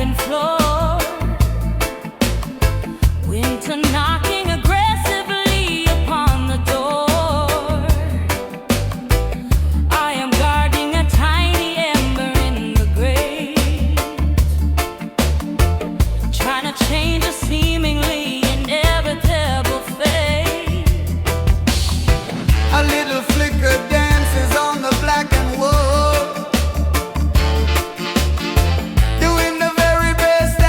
cabin floor. Winter knocking aggressively upon the door. I am guarding a tiny ember in the grate, trying to change a seemingly inevitable fate. A little flicker dances on the blackened wall, doing the very best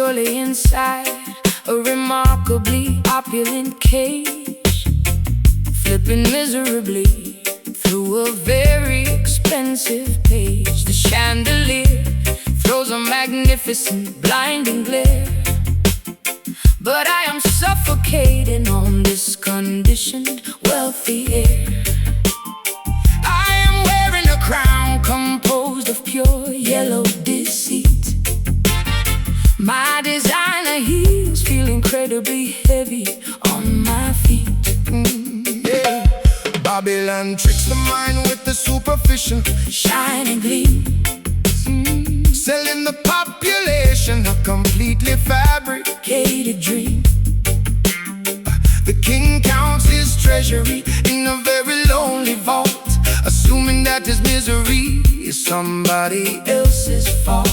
obscurely inside a remarkably opulent cage, flipping miserably through a very expensive page. The chandelier throws a magnificent blinding glare, but I am suffocating on this conditioned wealthy air. I am wearing a crown composed of pure yellow deceit. My designer heels feel incredibly heavy on my feet. Yeah. Babylon tricks the mind with the superficial Shining gleam, selling the population a completely fabricated dream. The king counts his treasury in a very lonely vault, assuming that his misery is somebody else's fault.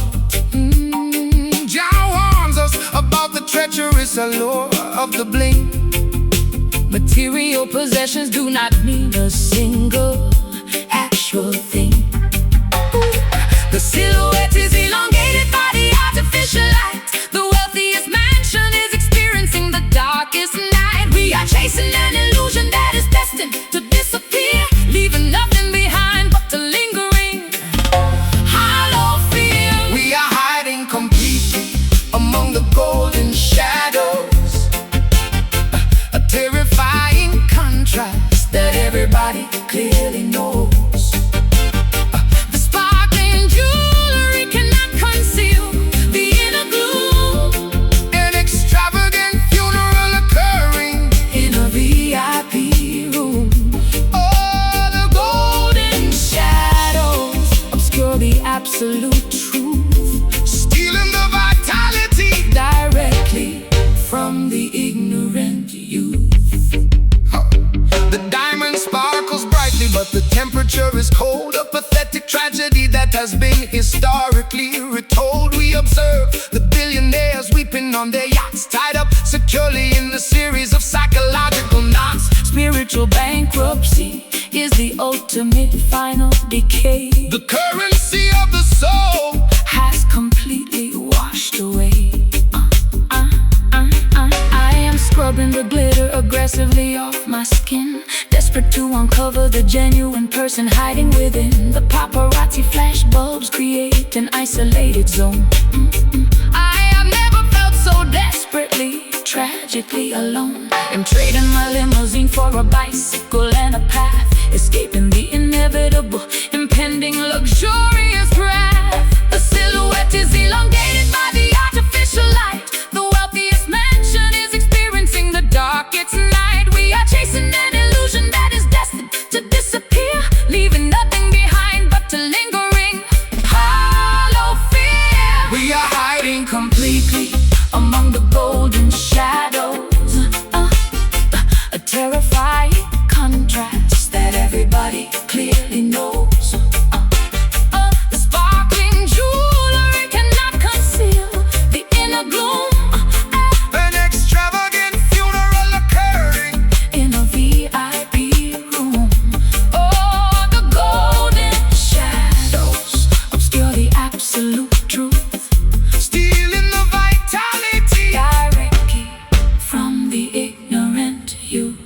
John warns us about the treacherous allure of the bling. Material possessions do not mean a single actual thing. The silhouette is elongated by the artificial light. The wealthiest mansion is experiencing the darkest night. We are chasing an illusion that is destined to disappear, leaving nothing behind but the lingering hollow fear. We are hiding completely among the golden shadows, a terrifying contrast that everybody clearly knows. The sparkling jewelry cannot conceal the inner gloom. An extravagant funeral occurring In a VIP room, oh, the golden shadows obscure the absolute truth stealing the vitality directly from the ignorant youth. The diamond sparkles brightly, but the temperature is cold. A pathetic tragedy that has been historically retold. We observe the billionaires weeping on their yachts, tied up securely in a series of psychological knots. Spiritual bankruptcy is the ultimate final decay. The currency of the soul Has completely washed away. I am scrubbing the glitter aggressively off my skin, desperate to uncover the genuine person hiding within. The paparazzi flash bulbs create an isolated zone. I have never felt so desperately, tragically alone. I'm trading my limousine for a bicycle and a path, escaping the inevitable, impending luxurious wrath. The silhouette is elongated by the artificial light. The wealthiest mansion is experiencing the darkest night. We are chasing an illusion that is destined to disappear, leaving nothing behind but the lingering hollow fear. we are hiding Completely among the golden shadows, a terrifying contrast that everybody clearly knows. The sparkling jewelry cannot conceal the inner gloom. an extravagant funeral occurring In a VIP room, oh, the golden shadows obscure the absolute truth stealing the vitality directly from the ignorant youth.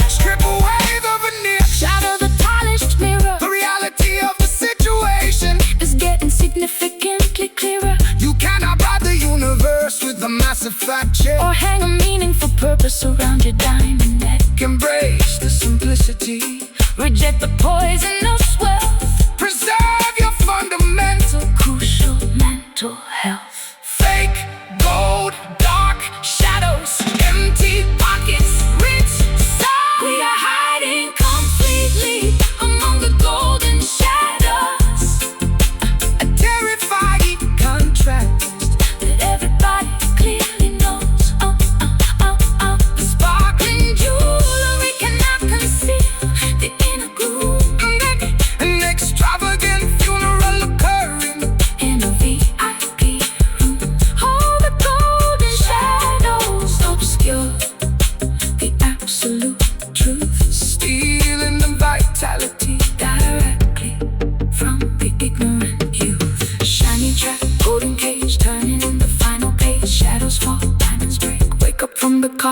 strip away the veneer, Shadow the polished mirror the reality of the situation. is getting significantly clearer, You cannot bribe the universe with a massive fat check. or hang a meaningful purpose around your diamond neck. Embrace the simplicity, Reject the poisonous wealth, preserve your fundamental. crucial mental health. Fake gold, dark shadows, empty pockets, rich soul. We are hiding completely among the golden shadows, A terrifying contrast that everybody clearly knows. The sparkling jewelry cannot conceal the inner gloom. that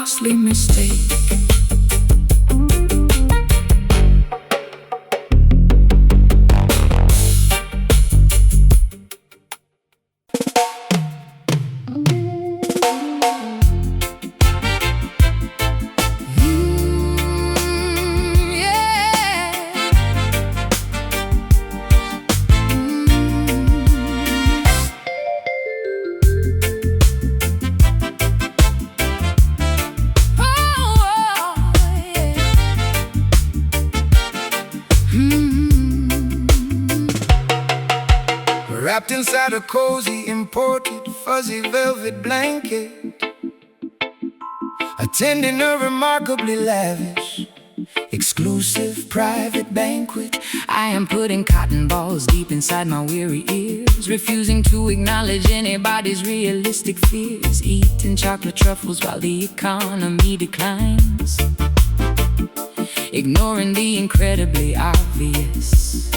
costly mistake. Wrapped inside a cozy, imported, fuzzy velvet blanket, attending a remarkably lavish, exclusive private banquet. I am putting cotton balls deep inside my weary ears, refusing to acknowledge anybody's realistic fears, eating chocolate truffles while the economy declines, ignoring the incredibly obvious,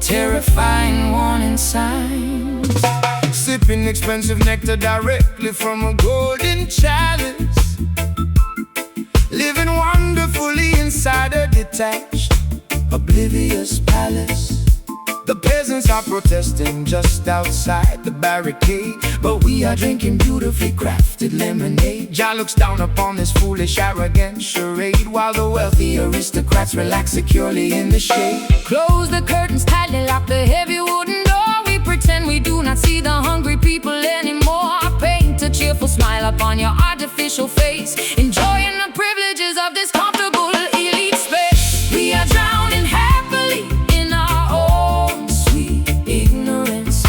terrifying warning signs. Sipping expensive nectar directly from a golden chalice, living wonderfully inside a detached, oblivious palace. The peasants are protesting just outside the barricade, but we are drinking beautifully crafted lemonade. Jah looks down upon this foolish, arrogant charade, while the wealthy aristocrats relax securely in the shade. Close the curtains tightly, lock the heavy wooden door. We pretend we do not see the hungry people anymore. Paint a cheerful smile upon your artificial face, enjoying the privileges of this comfortable elite space. We are drowning happily in our own sweet ignorance,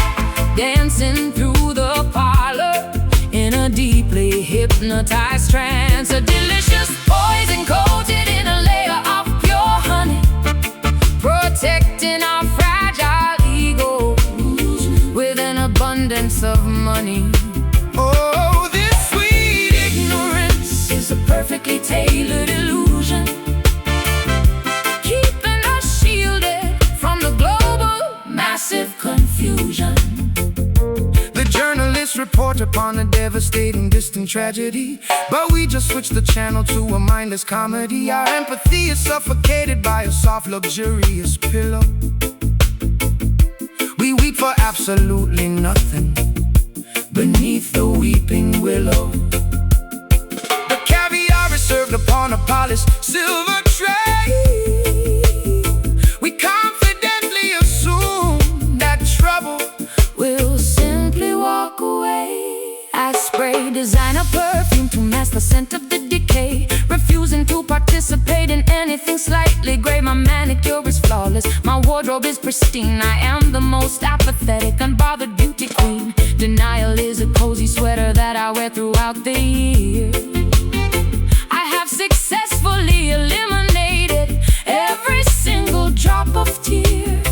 dancing through the parlor in a deeply hypnotized trance. A delicious poison coated in a layer of pure honey, protecting our fragile egos with an abundance of money. Oh, this sweet Ignorance is a perfectly tailored illusion, keeping us shielded from the global massive confusion. The journalists report upon a devastating distant tragedy, but we just switch the channel to a mindless comedy. Our empathy is suffocated by a soft, luxurious pillow. We weep for absolutely nothing beneath the weeping willow. The caviar is served upon a polished silver tray. We confidently assume that trouble We'll simply walk away. I spray designer perfume to mask the scent of the decay, refusing to participate in anything slightly gray. My manicure is flawless, my wardrobe is pristine. I am the most apathetic, unbothered beauty queen. Denial is a cozy sweater that I wear throughout the year. I have successfully eliminated every single drop of tear.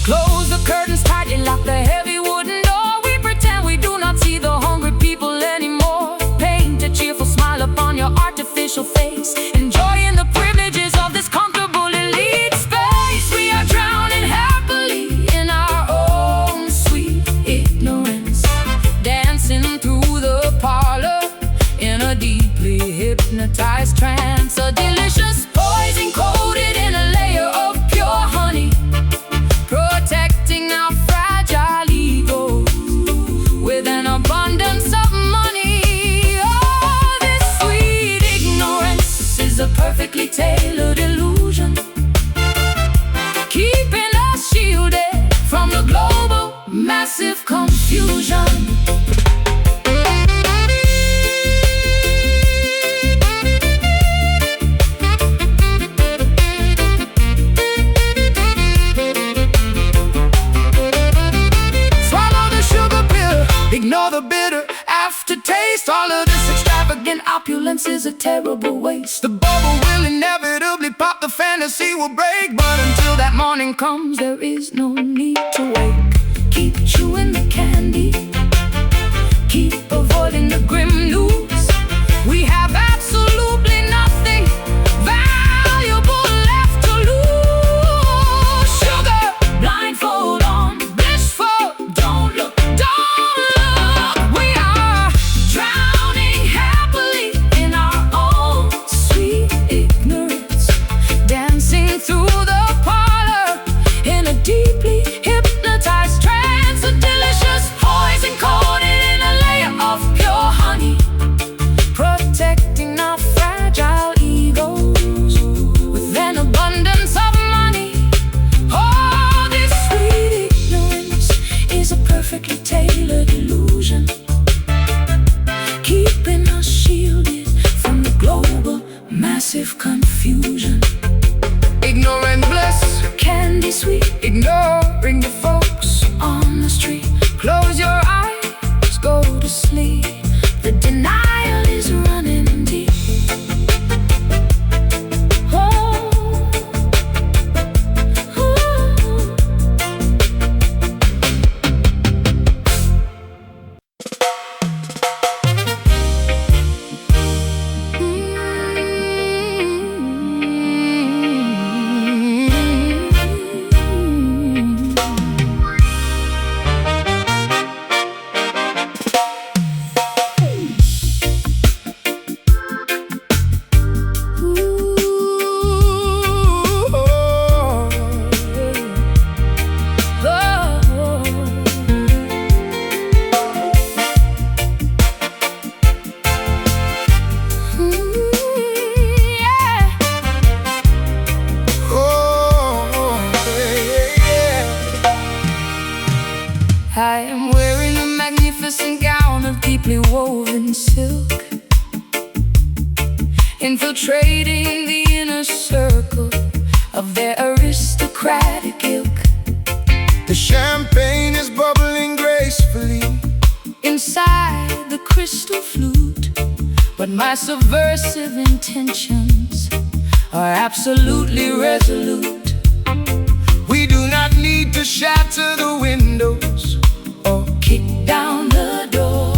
Close the curtains tightly, lock the heavy wooden door. We pretend we do not see the hungry people anymore. Paint a cheerful smile upon your artificial face, enjoying the privileges of this comfortable elite space. We are drowning happily in our own sweet ignorance, dancing through the parlor in a deeply hypnotized trance. A delicious poison coated in a layer of pure honey, protecting our fragile egos with an abundance of money. Oh, this sweet ignorance is a perfectly tailored illusion, keeping us shielded from the global massive confusion. Ignore the bitter aftertaste. All of this extravagant opulence is a terrible waste. The bubble will inevitably pop, the fantasy will break, but until that morning Comes, there is no need to wake. Keep chewing the candy, keep avoiding the grim news. We have absolutely nothing valuable left to lose. Sugar, blindfold on, blissful, don't look, don't look. We are drowning happily sweet, ignoring the folks on the street. Close your eyes, go to sleep. The denial is running deep. Oh, oh. I am wearing a magnificent gown of deeply woven silk, infiltrating the inner circle of their aristocratic ilk. The champagne is bubbling gracefully inside the crystal flute, but my subversive intentions are absolutely resolute. We do not need to shatter the windows or kick down the door.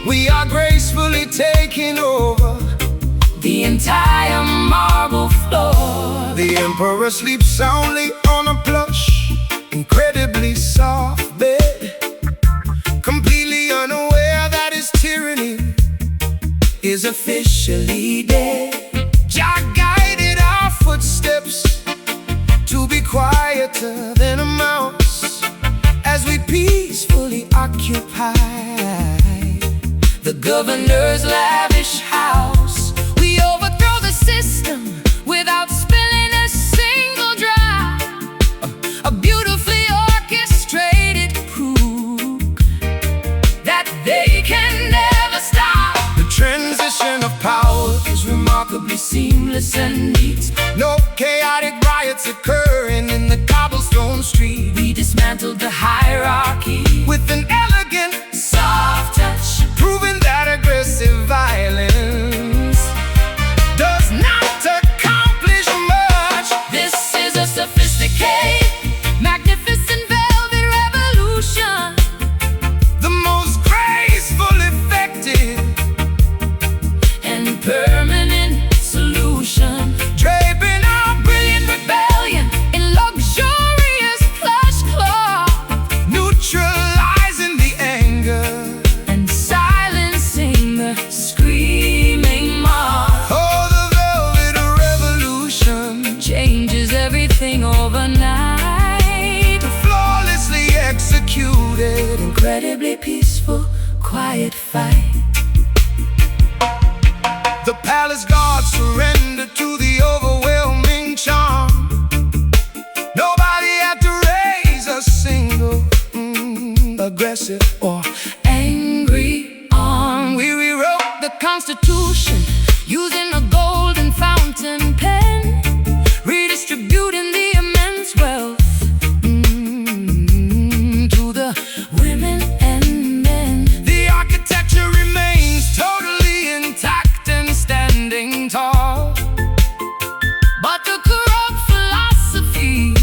We are gracefully taking over the entire marble floor. The emperor sleeps soundly on a plush, incredibly soft bed, completely unaware that his tyranny is officially dead. Jah guided our footsteps to be quieter than a mouse as we peacefully occupy the governor's lavish house. We overthrow the system without spilling a single drop. A beautifully orchestrated crook that they can never stop. The transition of power is remarkably seamless and neat. No chaotic riots occurring in the cobblestone street. We dismantled the hierarchy with an elegant, soft touch, proving that aggressive violence does not accomplish much. This is a sophisticated, magnificent velvet revolution, the most graceful, effective, and permanent solution, draping our brilliant rebellion in luxurious plush cloth, neutralizing the anger and silencing the screaming mob. Oh, the velvet revolution changes everything overnight. Flawlessly executed, incredibly peaceful, quiet fight. The palace guards surrender to the overwhelming charm. Nobody had to raise a single aggressive or angry arm. We rewrote the Constitution using a golden fountain pen, redistributing the immense wealth to the women and men. The architecture remains totally intact and standing tall, but the corrupt philosophy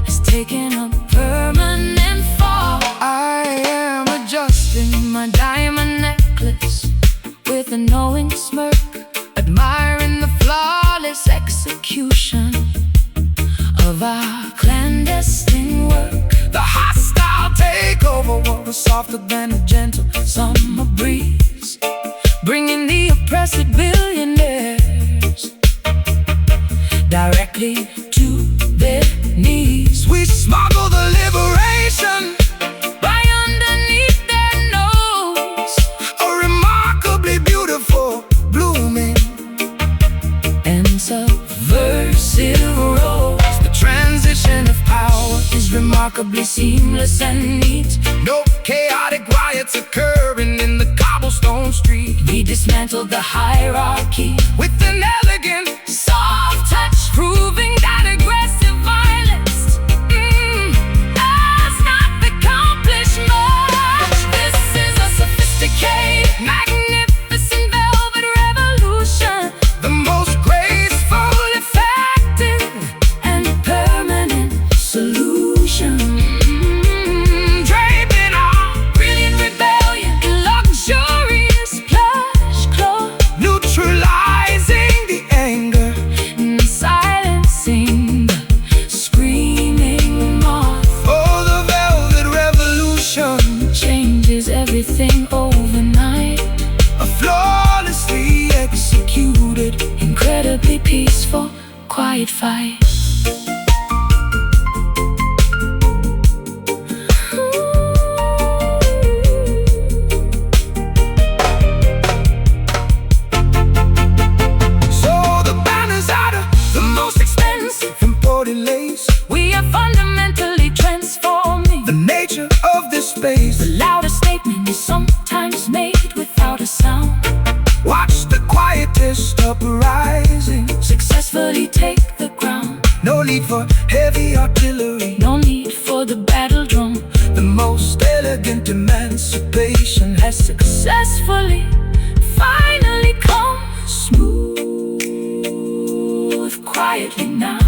has taken a permanent fall. I am adjusting My diamond necklace with a knowing smirk, admiring the flawless execution of our clandestine work. the hostile takeover Was softer than a gentle summer breeze, bringing the oppressed billionaires directly to their knees. We smuggle the liberation By underneath their nose, a remarkably beautiful blooming and subversive rose. the transition of power Is remarkably seamless and neat. No chaotic riots occurring in the cobblestone street. We dismantled the hierarchy With an elegant, soft touch, proving that aggressive violence fight. We are fundamentally transforming the nature of this space. The loudest statement is sometimes made without a sound. Watch the quietest uprising Successfully take the ground. No need for heavy artillery, No need for the battle drum. the most elegant emancipation has Successfully, finally come. Smooth, quietly now.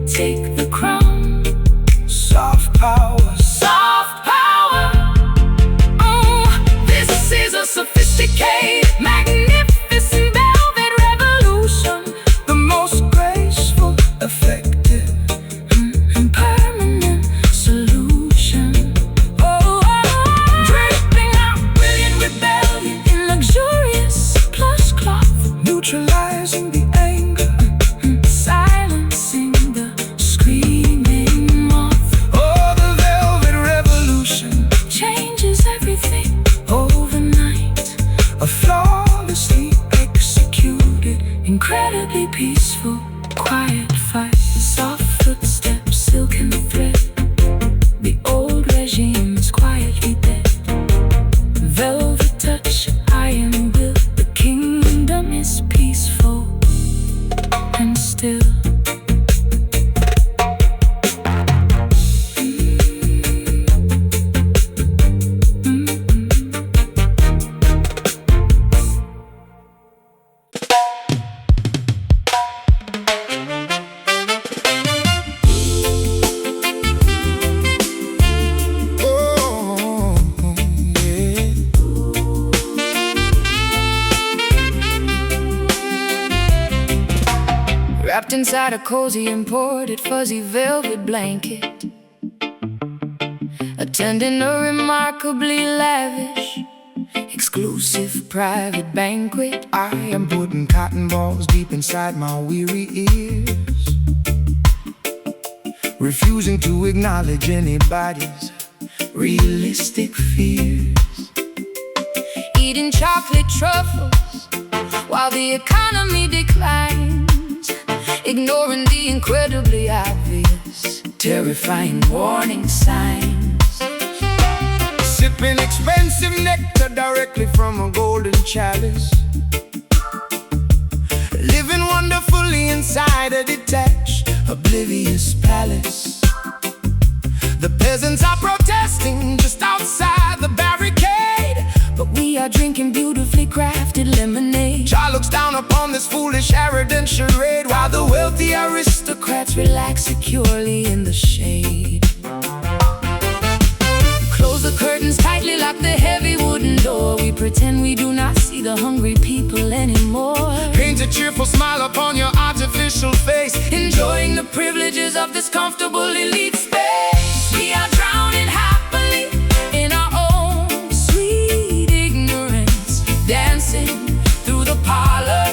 Take the crown. soft power. Soft power. This is a sophisticated, magnificent velvet revolution. The most graceful, effective, And permanent solution. Draping out brilliant rebellion in luxurious plush cloth. neutralizing the anger. Silencing the screaming moth. Oh, the velvet revolution, Changes everything overnight. a flawlessly executed, Incredibly peaceful, quiet fight. Soft footsteps, silken thread. The old regime is quietly dead. Velvet touch, iron will. The kingdom is peaceful and still. oh, yeah. Wrapped inside a cozy imported fuzzy velvet blanket, attending a remarkably lavish, exclusive private banquet. I am putting cotton balls deep inside my weary ears, refusing to acknowledge anybody's realistic fears. Eating chocolate truffles while the economy declines, ignoring the incredibly obvious, terrifying warning signs. Sipping expensive nectar directly from a golden chalice, living wonderfully inside a detached, oblivious palace. The peasants are protesting just outside the barricade, But we are drinking beautifully crafted lemonade. Jah looks down upon this foolish, arrogant charade, while the wealthy Aristocrats relax securely in the shade. Close the curtains tightly, lock the heavy wooden door. We pretend we do not see the hungry people anymore. paint a cheerful smile upon your artificial face, Enjoying the privileges of this comfortable elite space. We are drowning happily in our own sweet ignorance, dancing through the parlor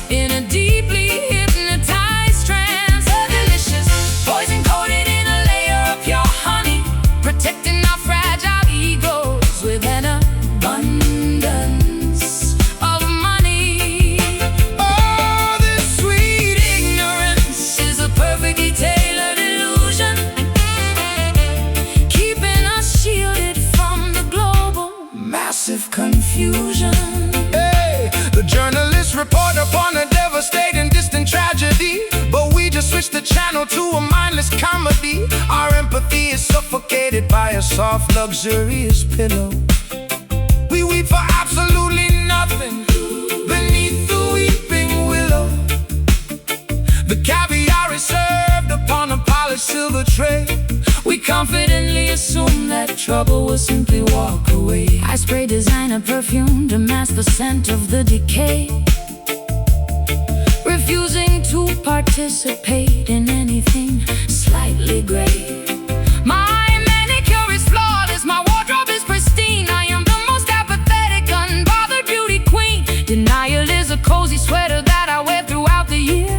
in a deeply hypnotized trance. A delicious poison coated in a layer of pure honey, protecting our fragile egos with an abundance of money. oh, this sweet Ignorance is a perfectly tailored illusion, keeping us shielded from the global massive confusion. Hey, the journalists report upon a devastating distant tragedy, but we just switch the channel to a mindless comedy. Our empathy is suffocated by a soft, luxurious pillow. We weep for absolutely nothing beneath the weeping willow. The caviar is served upon a polished silver tray. We confidently assume that trouble will simply walk away. I spray designer perfume to mask the scent of the decay, refusing to participate in anything slightly gray. My manicure is flawless, my wardrobe is pristine. I am the most apathetic, unbothered beauty queen. Denial is a cozy sweater that I wear throughout the year.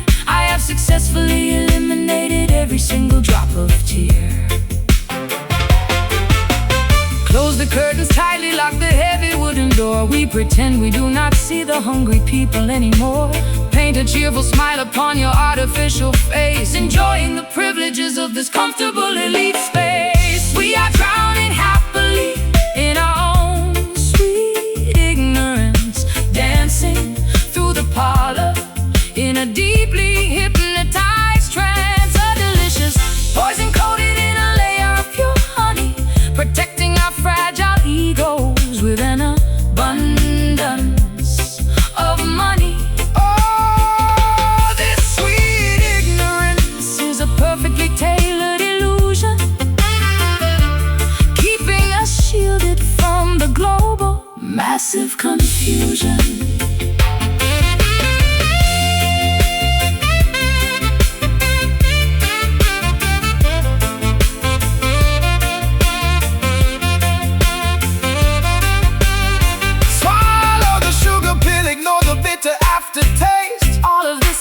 pretend we do not see the hungry people anymore. Paint a cheerful smile upon your artificial face, enjoying the privileges of this comfortable elite space. We are drowning happily in our own sweet ignorance, dancing through the parlor in a deeply hypnotized trance. A delicious poison coated in a layer of pure honey, protecting our fragile egos with an abundance of money. Oh, this sweet ignorance is a perfectly tailored illusion, keeping us shielded from the global massive confusion.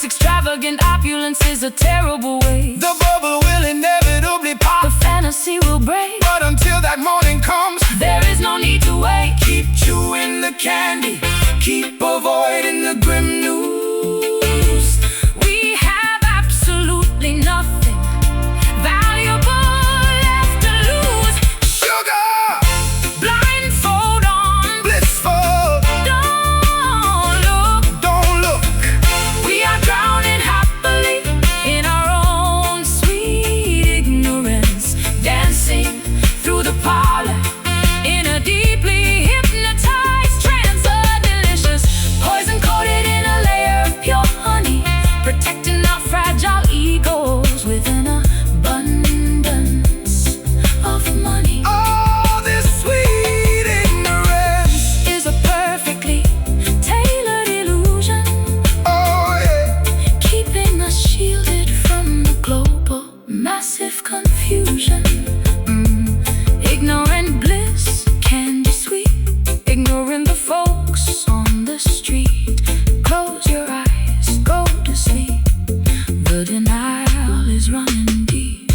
Extravagant opulence is a terrible waste. The bubble will inevitably pop. The fantasy will break. But until that morning comes, there is no need to wait. Keep chewing the candy, keep avoiding the grim news. We have absolutely nothing valuable left to lose. Sugar, blindfold on, blissful. Don't look. We are drowning happily in our own sweet ignorance, dancing through the parlor in a deeply hypnotized trance. A delicious poison coated in a layer of pure honey, protecting our fragile egos with an abundance of money. Oh, this sweet ignorance is a perfectly tailored illusion, oh yeah, keeping us shielded from the global massive confusion. Ignorant bliss can be sweet, ignoring the folks on the street. Close your eyes, go to sleep. The denial is running deep.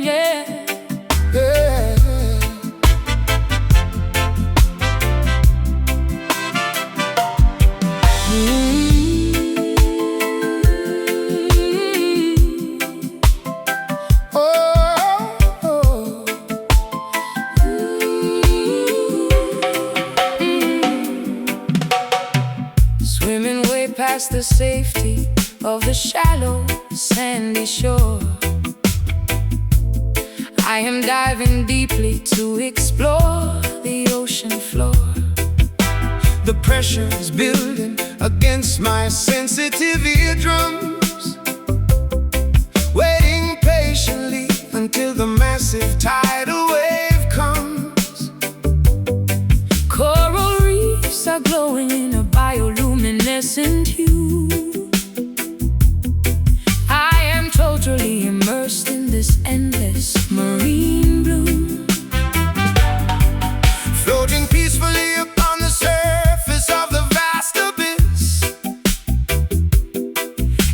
Yeah. yeah. Oh. Swimming way past the safety of the shallow, sandy shore, I am diving deeply to explore the ocean floor. The pressure is building against my sensitive eardrums, waiting patiently until the massive tidal wave comes. Coral reefs are glowing in a bioluminescent hue. I am totally immersed in this endless marine blue, Floating peacefully upon the surface of the vast abyss,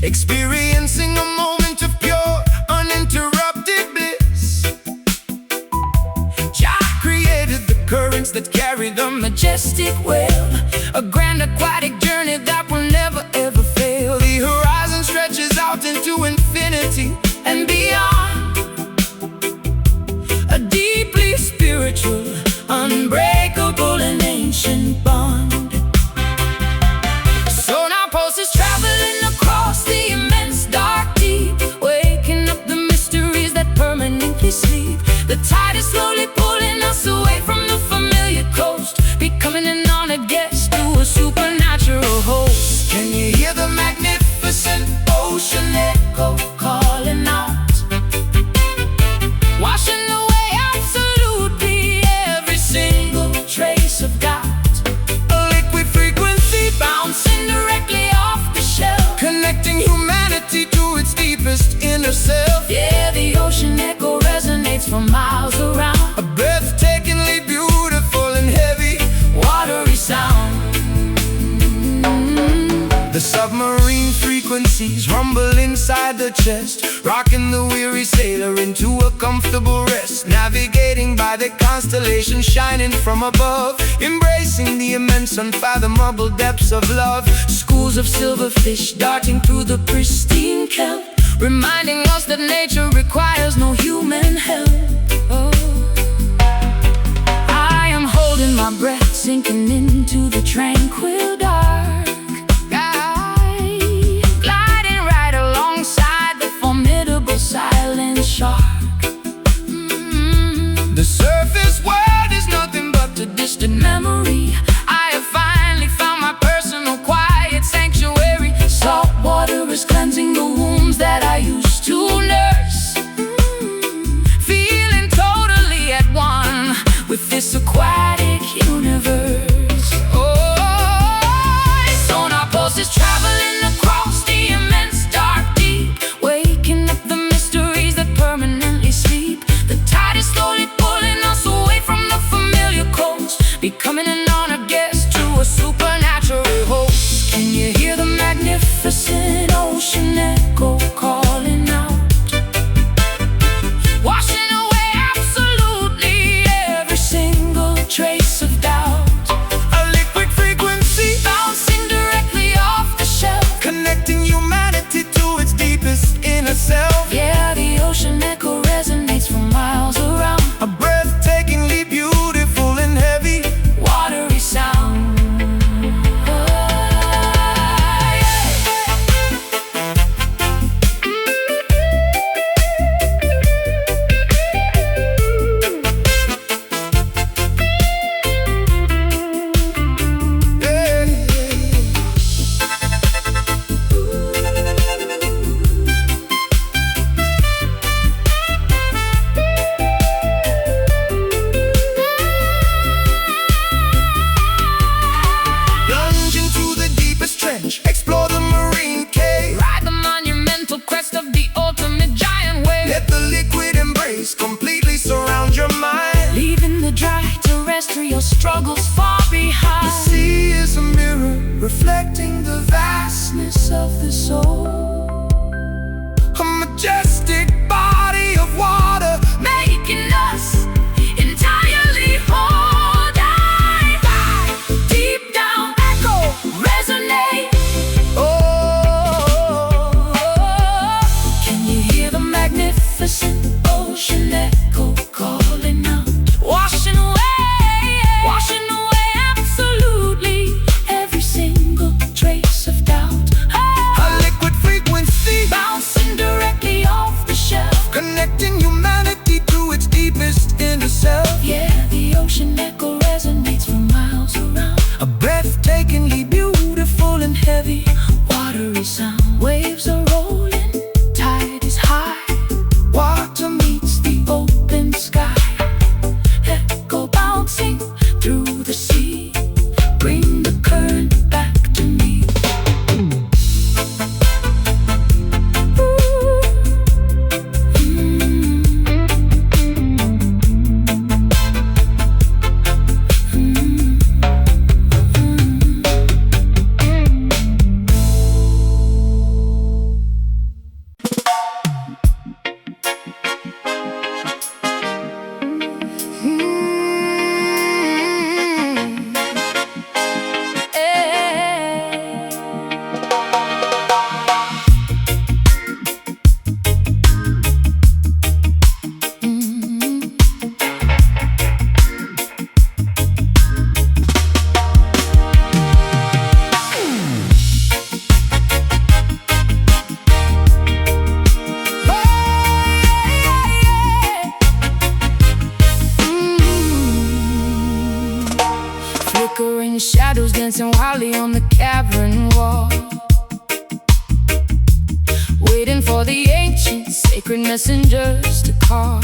experiencing a moment of pure, uninterrupted bliss. Jah created the currents that carry the majestic whale, a grand aquatic journey that will never ever fail. The horizon stretches out into infinity And beyond, a deeply spiritual, unbreakable and ancient bond. So now pulses traveling across the immense dark deep, waking up the mysteries that permanently sleep. The tide is slowly pulling us away from the familiar coast, becoming an honored guest to a supernatural host. Can you hear the magnificent ocean echo calling out? Washing away absolutely every single inside the chest, rocking the weary sailor into a comfortable rest, navigating by the constellation shining from above, embracing the immense unfathomable depths of love. Schools of silverfish darting through the pristine kelp, reminding us that nature requires no human help. Oh. I am holding my breath, sinking into the tranquil dark, gliding right alongside the formidable silent shark. The surface world is nothing but a distant memory. I have finally found my personal quiet sanctuary. Salt water is cleansing the wounds that I used to nurse, feeling totally at one with this aquatic universe. Oh, sonar pulses traveling across the immense dark deep, waking up the mysteries that permanently sleep. The tide is slowly pulling us away from the familiar coast, becoming an honored guest to a supernatural host. Can you hear the magnificent ocean echo calling out, washing away absolutely every single trace of doubt? A liquid frequency bouncing directly off the shelf, connecting humanity to its deepest inner self. Yeah, the ocean echo resonates for miles around, a breathtakingly beautiful and heavy, watery sound. Explore the marine cave, ride the monumental crest of the ultimate giant wave. Let the liquid embrace completely surround your mind, leaving the dry terrestrial struggles far behind. The sea is a mirror reflecting the vastness of the soul, a majestic body of water making us entirely whole. Deep down echo resonate. Magnificent ocean echo calling out, washing away absolutely every single trace of doubt. A liquid frequency bouncing directly off the shelf, connecting humanity to its deepest inner self. Yeah, the ocean echo resonates for miles around, a breathtakingly beautiful and heavy, watery sound. Waves are rolling, tide is high, water meets the open sky, echo bouncing through the sea, bring the current back to me. Flickering shadows dancing wildly on the cavern wall, waiting for the ancient sacred messengers to call.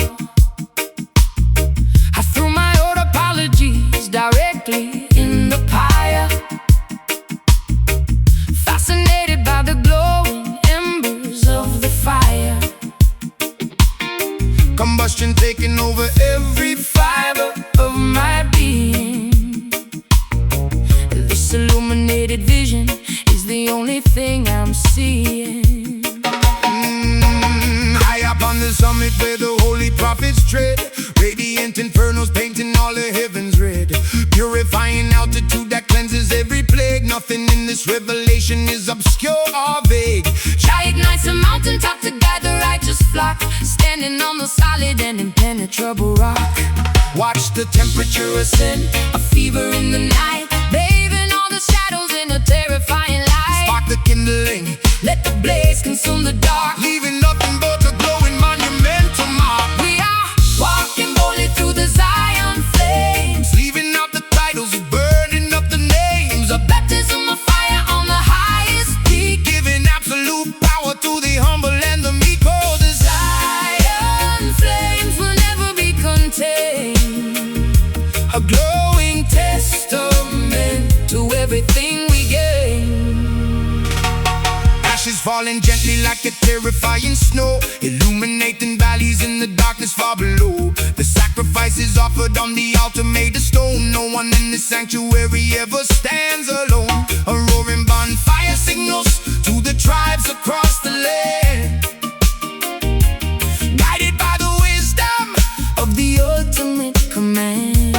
I threw my old apologies directly in the pyre, fascinated by the glowing embers of the fire. Combustion taking over every fiber of my being. This illuminated vision is the only thing I'm seeing. summit where the holy prophets tread. Radiant infernos painting all the heavens red. Purifying altitude that cleanses every plague. Nothing in this revelation is obscure or vague. Jah ignites a mountaintop to guide the righteous flock, standing on the solid and impenetrable rock. Watch the temperature ascend, A fever in the night, bathing all the shadows in a terrifying light. spark the kindling, Let the blaze consume the dark. leaving nothing but a glowing monumental mark. We are walking boldly through the Zion flames, Leaving out the titles, burning up the names, a baptism of fire on the highest peak. giving absolute power to the humble and the meek. Oh, the Zion flames will never be contained, a glowing testament to everything we gain. ashes falling gently like a terrifying snow, illuminating valleys in the darkness far below. The sacrifices offered on the altar made of stone. No one in the sanctuary ever stands alone. A roaring bonfire signals to the tribes across the land, guided by the wisdom Of the ultimate command.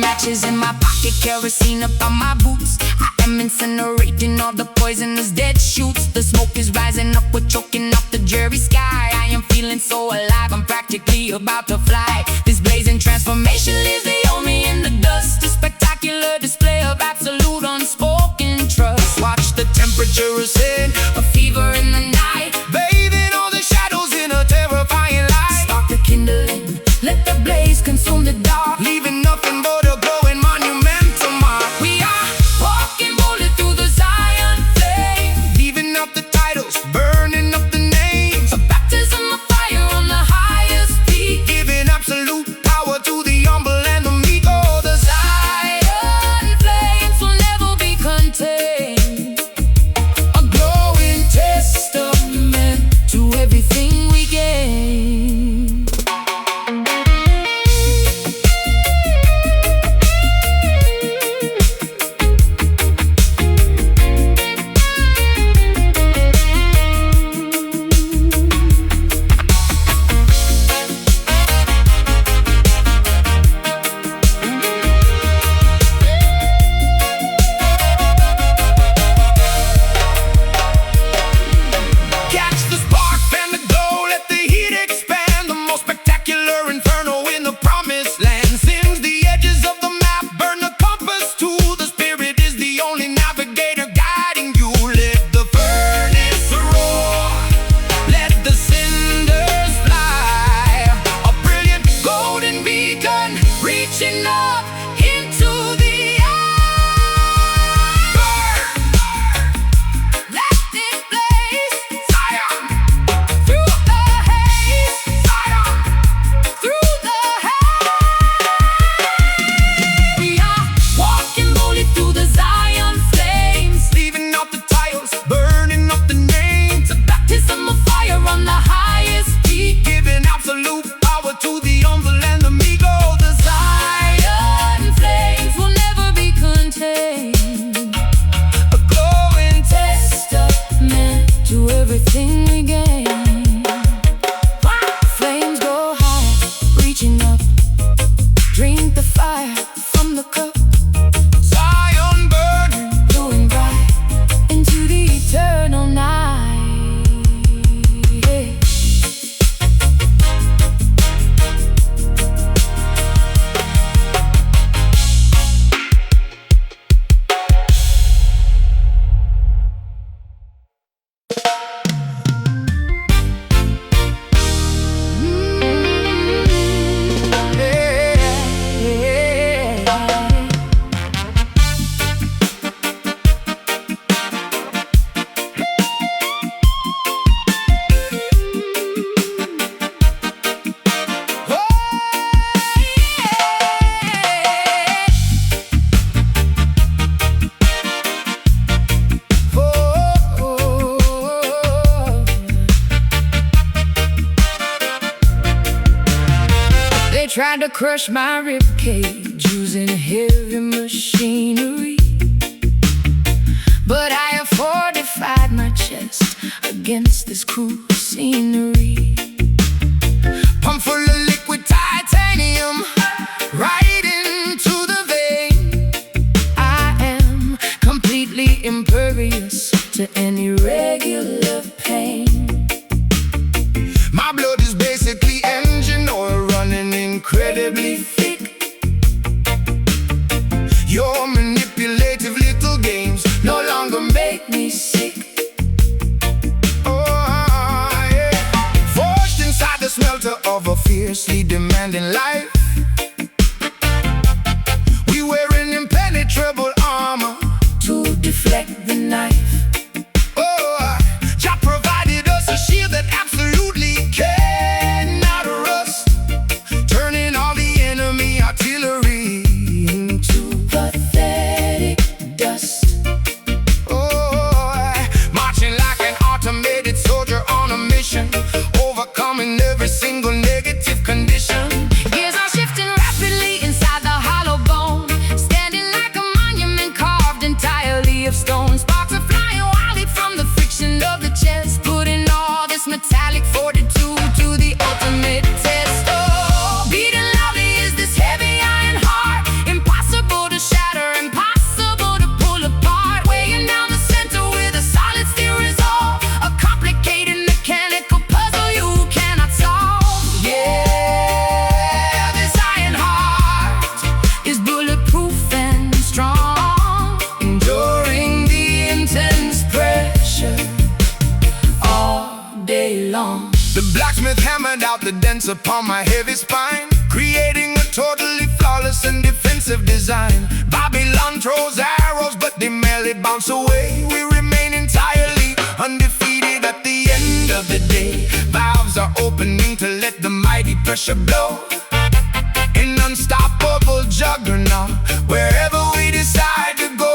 Matches in my pocket, kerosene up on my boots. I am incinerating all the poisonous dead shoots. The smoke is rising up, we're choking up the dreary sky. I am feeling so alive, I'm practically about to fly. This blazing transformation leaves me only in the dust, a spectacular display of absolute unspoken trust. watch the temperature ascend, A fever in the night, bathing all the shadows in a terrifying light, spark the kindling, let the blaze consume the dark. leaving nothing but a glowing monumental mark. We are walking boldly through the Zion flame, Leaving up the titles, burning up the names, a baptism of fire on the highest peak. giving absolute power to the humble and the meek. Oh, the Zion flames will never be contained, a glowing testament to everything we gain. catch the spark, fan the glow, let the heat expand. The most spectacular inferno in the promised land. Singe the edges of the map, burn the compass too. The spirit is the only navigator guiding you. Let the furnace roar, let the cinders fly. A brilliant golden beacon reaching up into the eye. Burn, Let it blaze Zion, through the haze, Zion. through the haze. We are walking boldly through the Zion flames, Leaving out the titles, burning up the names, a baptism of fire on the highest peak. giving absolute power to the humble and the meek. Oh, the Zion flames will never be contained, a glowing testament to everything we gain. Flames go high, reaching up, drink the fire from the cup, Zion burning, glowing bright into the eternal night. Tried to crush my ribcage using heavy machinery, but I have fortified my chest against this crucible. scenery. Pump full of liquid titanium, right into the vein. I am completely impervious to any regular pain. My blood is basically engine oil running incredibly thick. Your manipulative little games no longer make me sick. Oh, yeah. Forged inside the smelter of a fiercely demanding life, we wear an impenetrable armor To deflect the knife. Oh, Jah provided us a shield that absolutely cannot rust, turning all the enemy artillery into Pathetic dust. oh, marching like an automated soldier on a mission, overcoming every single negative condition. Gears are shifting rapidly inside the hollow bone, standing like a monument carved entirely of stone. Sparks are flying wildly from the friction of the chest, putting all this metallic fortitude to the ultimate test. Oh, beating loudly is this heavy iron heart, impossible to shatter, impossible to pull apart, weighing down the center with a solid steel resolve, a complicated mechanical puzzle you cannot solve. Yeah, this iron heart is bulletproof and strong, Enduring the intense pressure all day long. The blacksmith hammered out the dents upon my heavy spine, creating a totally flawless and defensive design. Babylon throws arrows, but they merely bounce away. We remain entirely undefeated at the end of the day. Valves are opening to let the mighty pressure blow, an unstoppable juggernaut wherever we decide to go.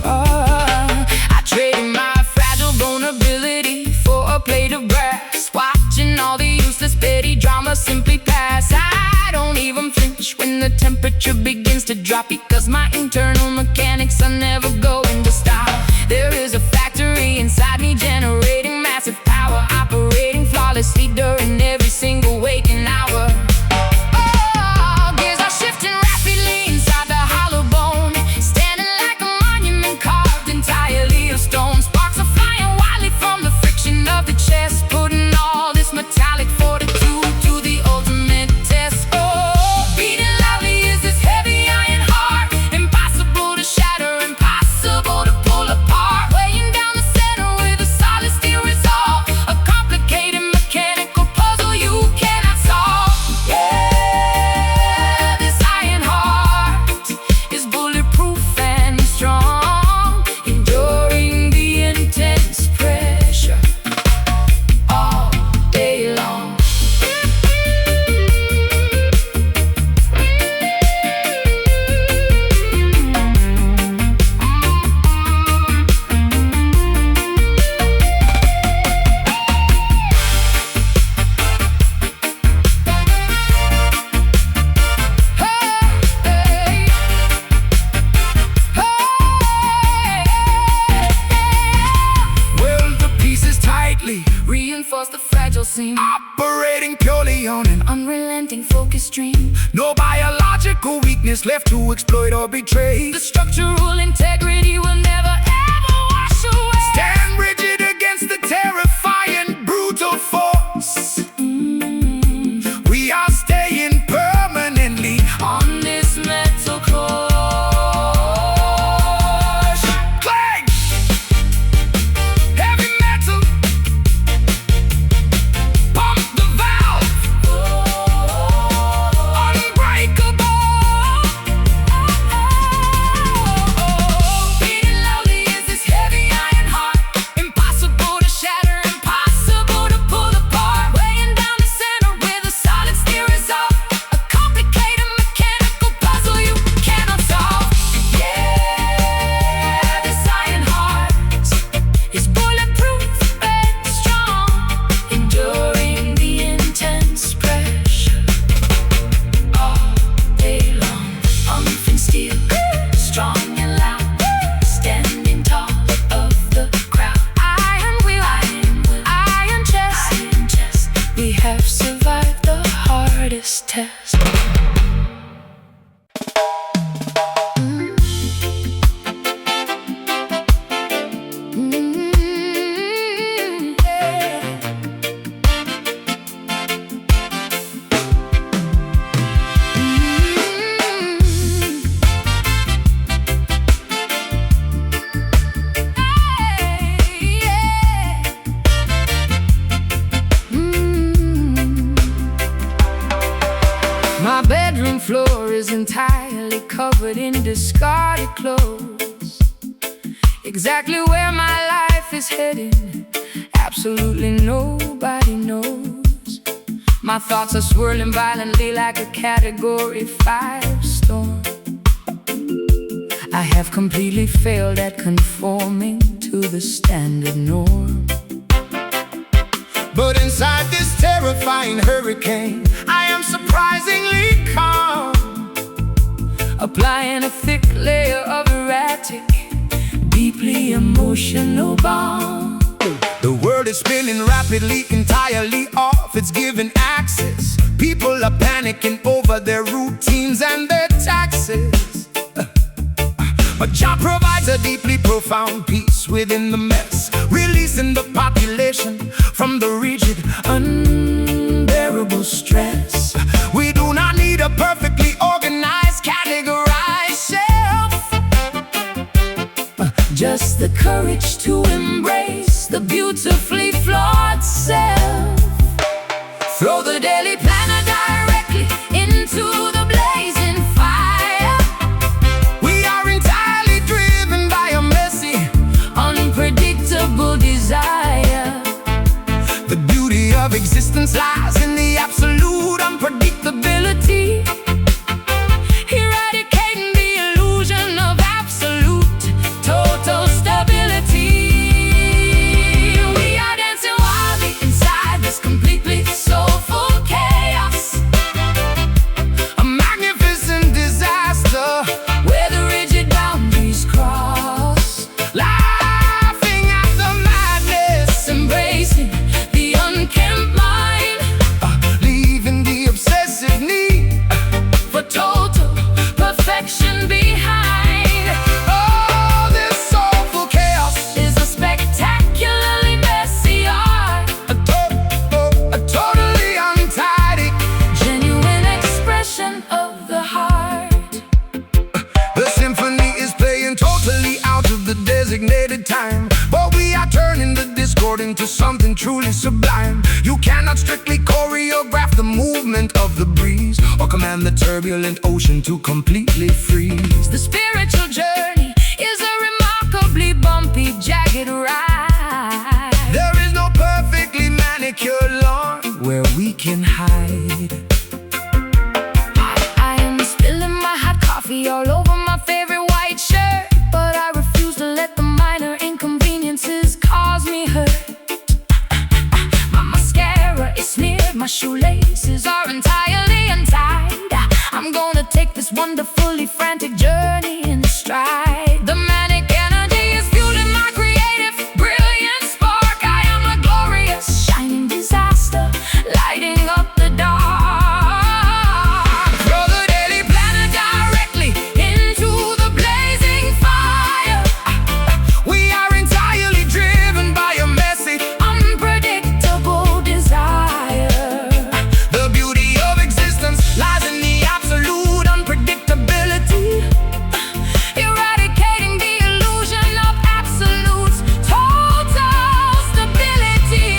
I traded my fragile vulnerability for a plate of brass, watching all the useless petty drama simply pass. I don't even flinch when the temperature begins to drop, because my internal mechanics are never going to stop. There is a factory inside me generating massive power, operating flawlessly during every single waking hour. Oh, gears are shifting rapidly inside the hollow bone, standing like a monument carved entirely of stone. Sparks are flying wildly from the friction of the chest, putting all this metallic fortitude to the ultimate test. Oh, beating loudly is this heavy iron heart, impossible to shatter, impossible to pull apart, weighing down the center with a solid steel resolve, a complicated mechanical puzzle you cannot solve. Yeah, this iron heart is bulletproof and strong, enduring the intense pressure all day long. Hey, Weld the pieces tightly, reinforce the fragile seam, operating purely on an unrelenting focus stream. no biological weakness left to exploit or betray. The structural integrity will never ever wash away. Stand rigid against the terrifying brutal force. We are staying permanently On this metal core, clang. Heavy metal, pump the valve, unbreakable. beating floor is entirely covered in discarded clothes. Exactly where my life is heading, absolutely nobody knows. My thoughts are swirling violently like a Category 5 storm. I have completely failed at conforming to the standard norm. But inside this terrifying hurricane, I am surprisingly calm. Applying a thick layer of erratic, deeply emotional balm. The world is spinning rapidly, entirely off its given axis. People are panicking over their routines and their taxes. But Jah provides a deeply profound peace within the mess, releasing the population from the rigid, unbearable stress. We do not need a perfectly organized, categorized shelf, just the courage to embrace the beautifully flawed self. throw the daily planner Directly into the blazing fire. We are entirely driven by a messy, unpredictable desire. the beauty of existence lies in the absolute unpredictability. Eradicating the illusion of absolute, total stability. We are dancing wildly inside this completely soulful chaos. A magnificent disaster, Where the rigid boundaries cross, laughing at the madness, embracing the unkempt mind leaving the obsessive need. for total perfection behind. Oh, this soulful chaos, Is a spectacularly messy art, a totally untidy. genuine expression of the heart. The symphony is playing totally out of the designated time, but we are turning the discord into something truly sublime. You cannot strictly choreograph the movement of the breeze, or command the turbulent ocean to completely freeze. The spiritual journey is a remarkably bumpy, jagged ride. There is no perfectly manicured lawn where we can hide. I am spilling my hot coffee all over my favorite white shirt, but I refuse to let the minor inconveniences cause me hurt. My mascara is smeared, my shoelaces are entirely untied. I'm gonna take this wonderfully frantic journey in stride. The manic energy is fueling my creative, brilliant spark. I am a glorious, shining disaster, lighting up the dark. Throw the daily planner Directly into the blazing fire. We are entirely driven by a messy, Unpredictable desire. the beauty of existence lies in the absolute unpredictability. Eradicating the illusion of absolute, total stability.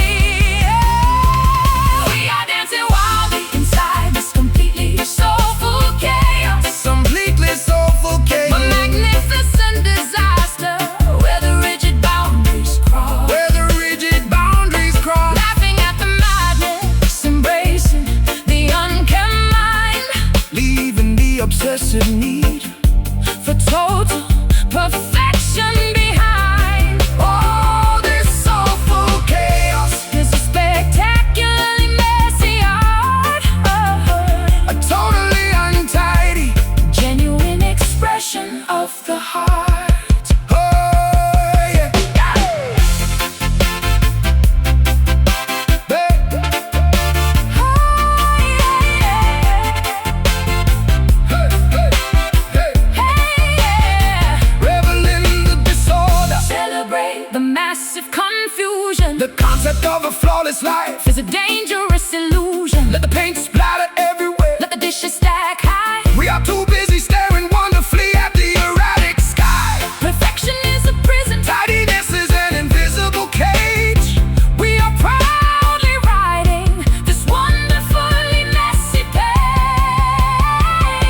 We are dancing wildly inside this completely soulful chaos. Completely soulful A chaos, magnificent disaster where the rigid boundaries cross. where the rigid boundaries cross. Laughing at the madness, embracing the unkempt mind Leaving the obsessive need. for total perfection behind. Oh, this soulful chaos, Is a spectacularly messy art, a totally untidy. genuine expression of the heart. Oh, yeah. Hey, Hey, revel in the disorder. celebrate the massive confusion. The concept of a flawless life. Is a dangerous illusion. Let the paint splatter everywhere. Let the dishes stack high. We are too busy staring wonderfully at the erratic sky. Perfection is a prison. Tidiness is an invisible cage. We are proudly riding this wonderfully messy page.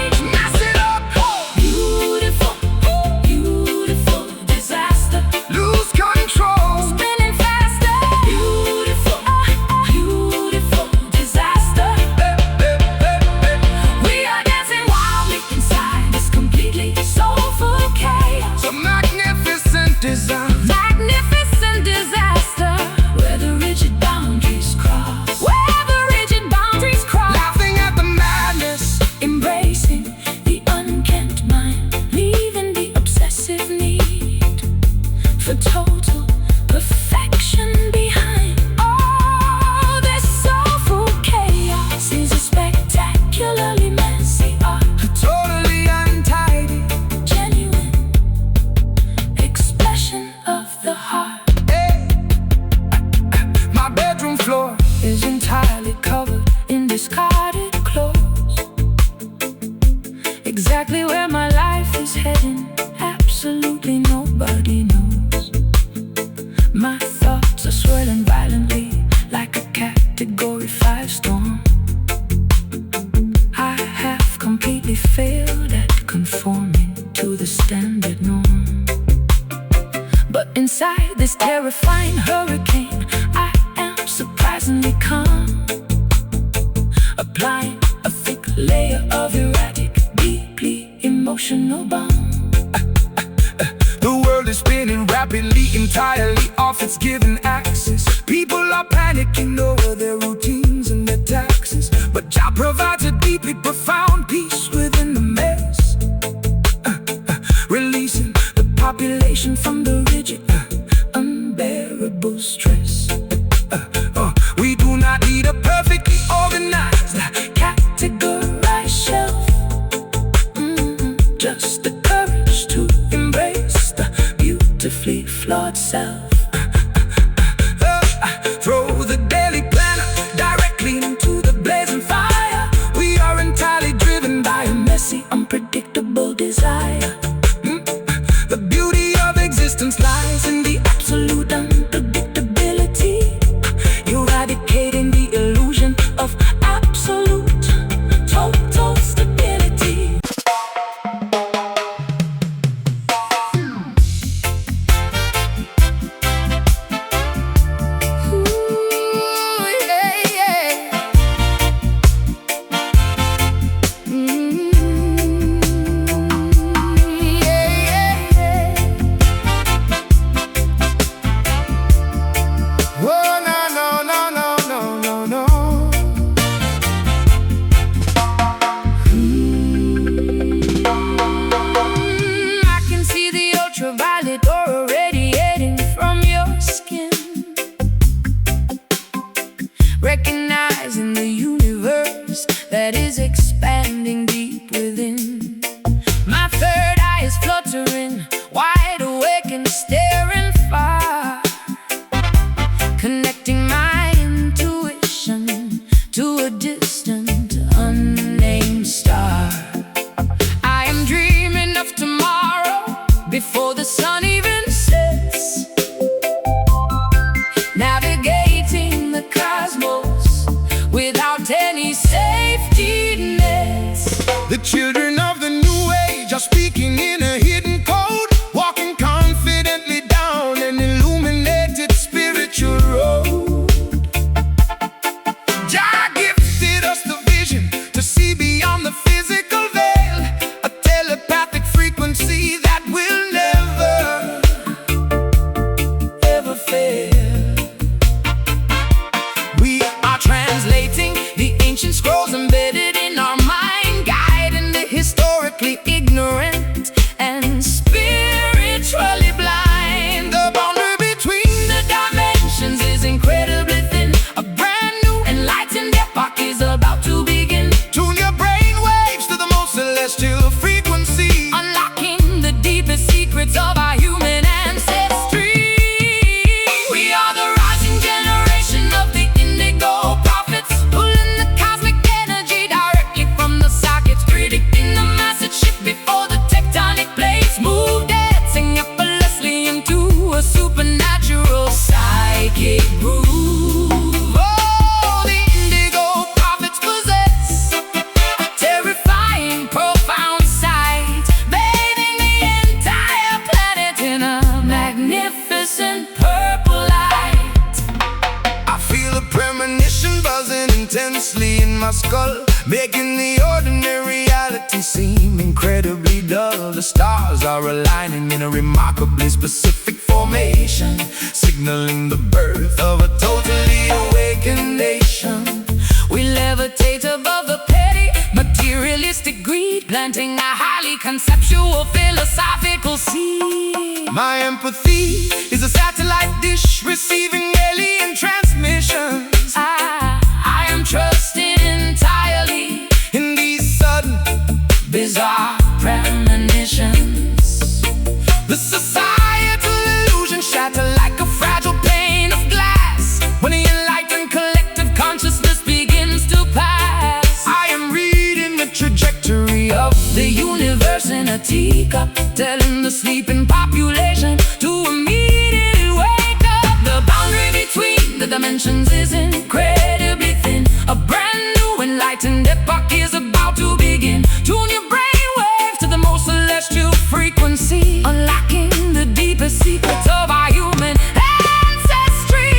violently like a Category 5 storm. I have completely failed at conforming to the standard norm. But inside this terrifying hurricane, I am surprisingly calm, applying a thick layer of erratic, deeply emotional balm. The world is spinning rapidly, entirely off its given axis. People are panicking over their routines and their taxes, but Jah provides a deeply profound peace within the mess, releasing the population from the rigid, unbearable stress. We do not need a perfectly organized, categorized shelf, just the courage to embrace the beautifully flawed self. Throw the daily planner directly into the blazing fire. We are entirely driven by a messy, unpredictable desire. The beauty of existence lies in the absolute unpredictability, eradicating the illusion of absolute, total stability. Ultraviolet aura radiating from your skin, recognizing the universe that is expanding deep within. My third eye is fluttering, wide awake and staring far, connecting my intuition to a distant, unnamed star. I am dreaming of tomorrow before the sun even sets, navigating the cosmos without any safety nets. The children of the new age are speaking in a hidden code, walking confidently down an illuminated spiritual road. Jah gifted us the vision to see beyond the physical veil, a telepathic frequency that will never fail. We are translating the ancient scrolls embedded in our mind, guiding the historically ignorant and spiritually blind. The boundary between the dimensions is incredibly thin. A brand new enlightened epoch is about to begin. Tune your brain waves to the most celestial frequency, unlocking the deepest secrets of our human ancestry. We are the rising generation of the indigo prophets, pulling the cosmic energy directly from the sockets, predicting the massive shift before the tectonic plates move, dancing effortlessly into a supernatural psychic groove. Oh, the indigo prophets possess a terrifying, profound sight, bathing the entire planet in a magnificent purple light. I feel a premonition buzzing intensely in my skull, making the ordinary reality seem incredibly dull. The stars are aligning in a remarkably specific formation, signaling the birth of a totally awakened nation. We levitate above the petty, materialistic greed, planting a highly conceptual, philosophical seed. My empathy is a satellite dish receiving alien transmissions. I am trusting entirely in these sudden, bizarre premonitions. The societal illusion shatter like a fragile pane of glass when the enlightened collective consciousness begins to pass. I am reading the trajectory of the universe in a teacup, telling the sleeping population to immediately wake up. The boundary between the dimensions is incredibly thin. A brand new enlightened epoch is about to begin. Tune your brainwave to the most celestial frequency, unlocking the deepest secrets of our human ancestry.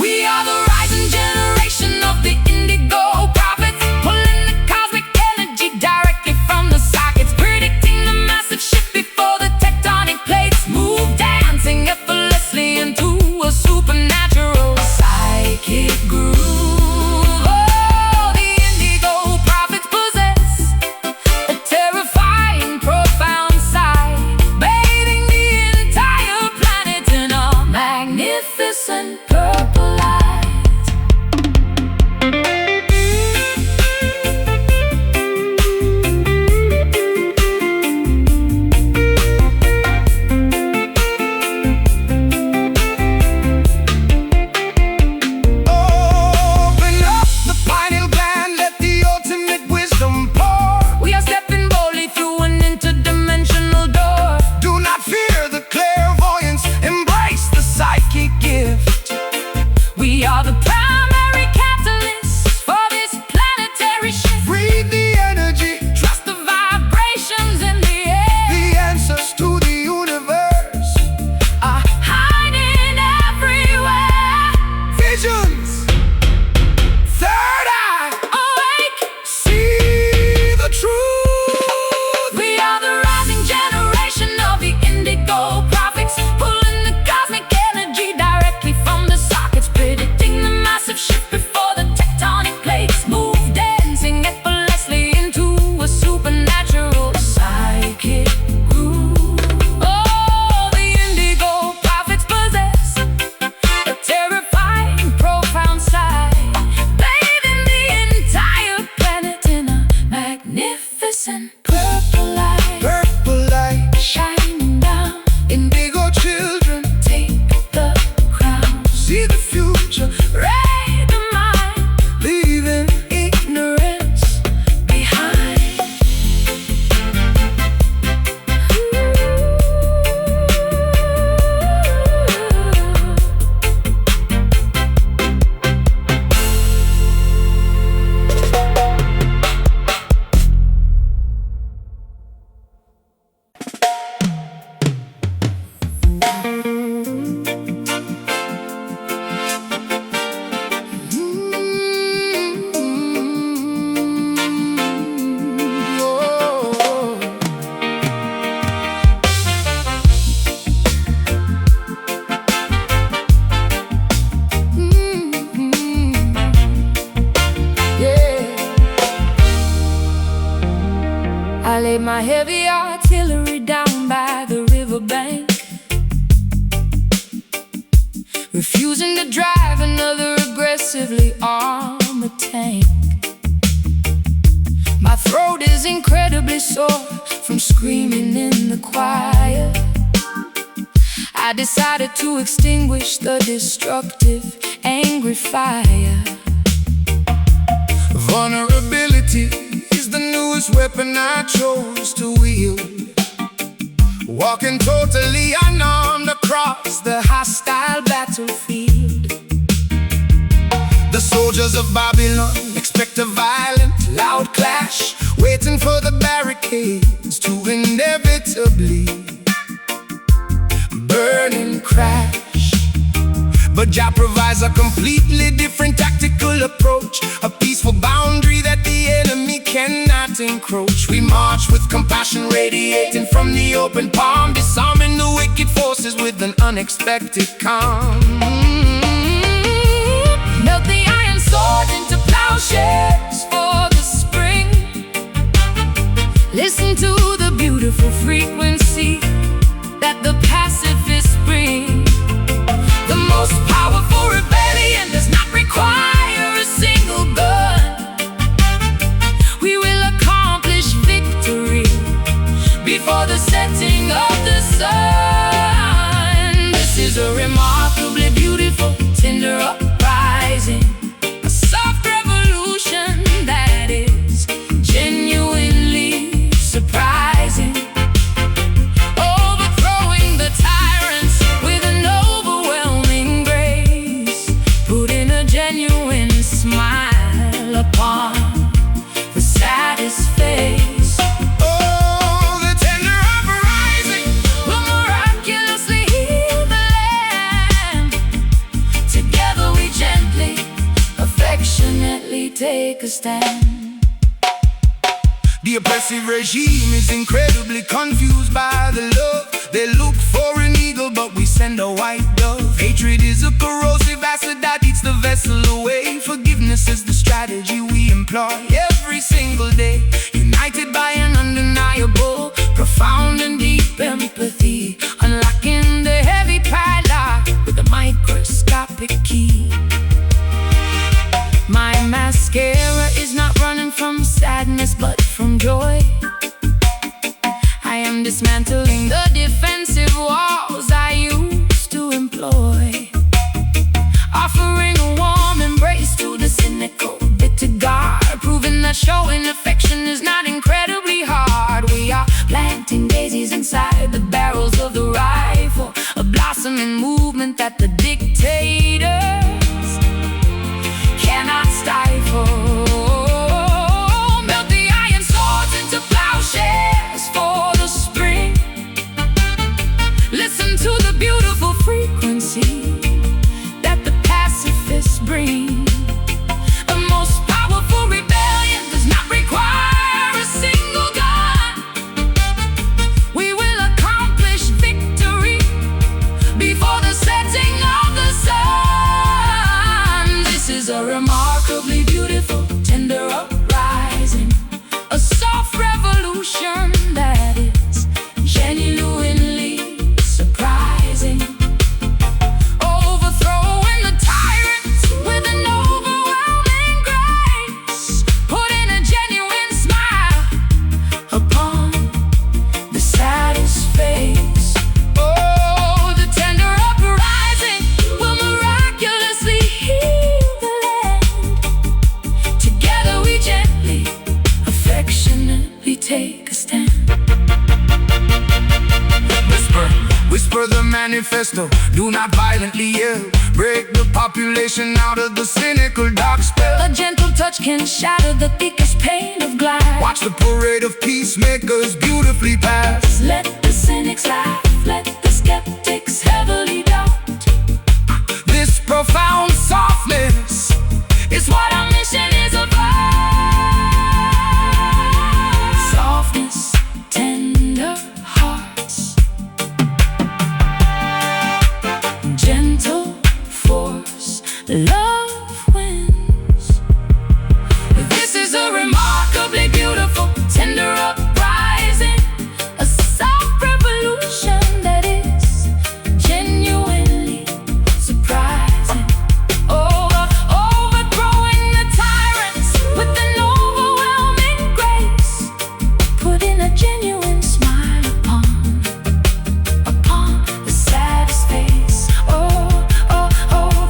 We are the rising generation of the indigo prophets, pulling the cosmic energy directly from the sockets, predicting the massive shift before the tectonic plates move, dancing effortlessly into a supernatural psychic groove. Oh, the indigo prophets possess a terrifying, profound sight, bathing the entire planet in a magnificent purple light. Open up the pineal gland, let the ultimate wisdom pour. We are stepping boldly through an interdimensional door. Do not fear the clairvoyance, embrace the psychic gift. We are the primary catalysts for this planetary shift. Read the energy, Trust the vibrations in the air, the answers to the universe. are hiding everywhere. Visions, third eye, Awake, see the truth. we are the rising generation of the indigo prophets, pulling the cosmic energy directly from the sockets, predicting the massive shift before the tectonic plates move, dancing effortlessly into a supernatural psychic groove. Oh, the indigo prophets possess a terrifying, profound sight, bathing the entire planet in a magnificent purple light, Purple light, shining down. indigo children, Take the crown, see the future, raise the mind, leaving ignorance behind. I laid my heavy artillery down by the riverbank, refusing to drive another aggressively armed tank. My throat is incredibly sore from screaming in the choir. I decided to extinguish the destructive, angry fire. vulnerability is the newest weapon I chose to wield. Walking totally unarmed across the hostile battlefield. The soldiers of Babylon expect a violent, loud clash, waiting for the barricades to inevitably burn and crash. But Jah provides a completely different tactical approach, a peaceful boundary that the enemy cannot encroach. We march with compassion radiating from the open palm, disarming the wicked forces with an unexpected calm. Melt the iron sword into plowshares for the spring. Listen to the beautiful frequency that the pacifists bring. The most powerful rebellion does not require a single gun. We will accomplish victory before the setting of the sun. This is a remarkably beautiful smile upon the saddest face. Oh, the tender uprising Will miraculously heal the land. Together we gently, affectionately take a stand. The oppressive regime is incredibly confused by the love. They look for an eagle, but we send a white dove. Hatred is a corrosive acid that eats the vessel away. Forgiveness is the strategy we employ every single day. United by an undeniable, profound and deep empathy, unlocking the heavy padlock with a microscopic key. My mascara is not running from sadness, but from joy. I am dismantling the defensive walls I used to employ, offering a warm embrace to the cynical, bitter guard, proving that showing affection is not incredibly hard. We are planting daisies inside the barrels of the rifle, a blossoming movement that the dictators cannot stifle. Melt the iron swords into plowshares for the spring. Listen to the beautiful frequency that the pacifists bring. The most powerful rebellion does not require a single gun. We will accomplish victory before the setting of the sun. This is a remarkably beautiful, tender uprising, a soft revolution that is genuinely surprising. Overthrowing the tyrants with an overwhelming grace, putting a genuine smile upon the saddest face. Oh, the tender uprising will miraculously heal the land. Together we gently, affectionately take a stand. Whisper, whisper the manifesto, do not violently yell. Break the population out of the cynical dark spell. A gentle touch can shatter the thickest pane of glass. Watch the parade of peacemakers beautifully pass. Let the cynics laugh, let the skeptics heavily doubt. This profound softness It's what our mission is about. Softness, tender hearts, gentle force, love wins. This is a remarkably beautiful, tender uprising, a soft revolution that is genuinely surprising. Overthrowing the tyrants with an overwhelming grace, putting a genuine smile upon the saddest face.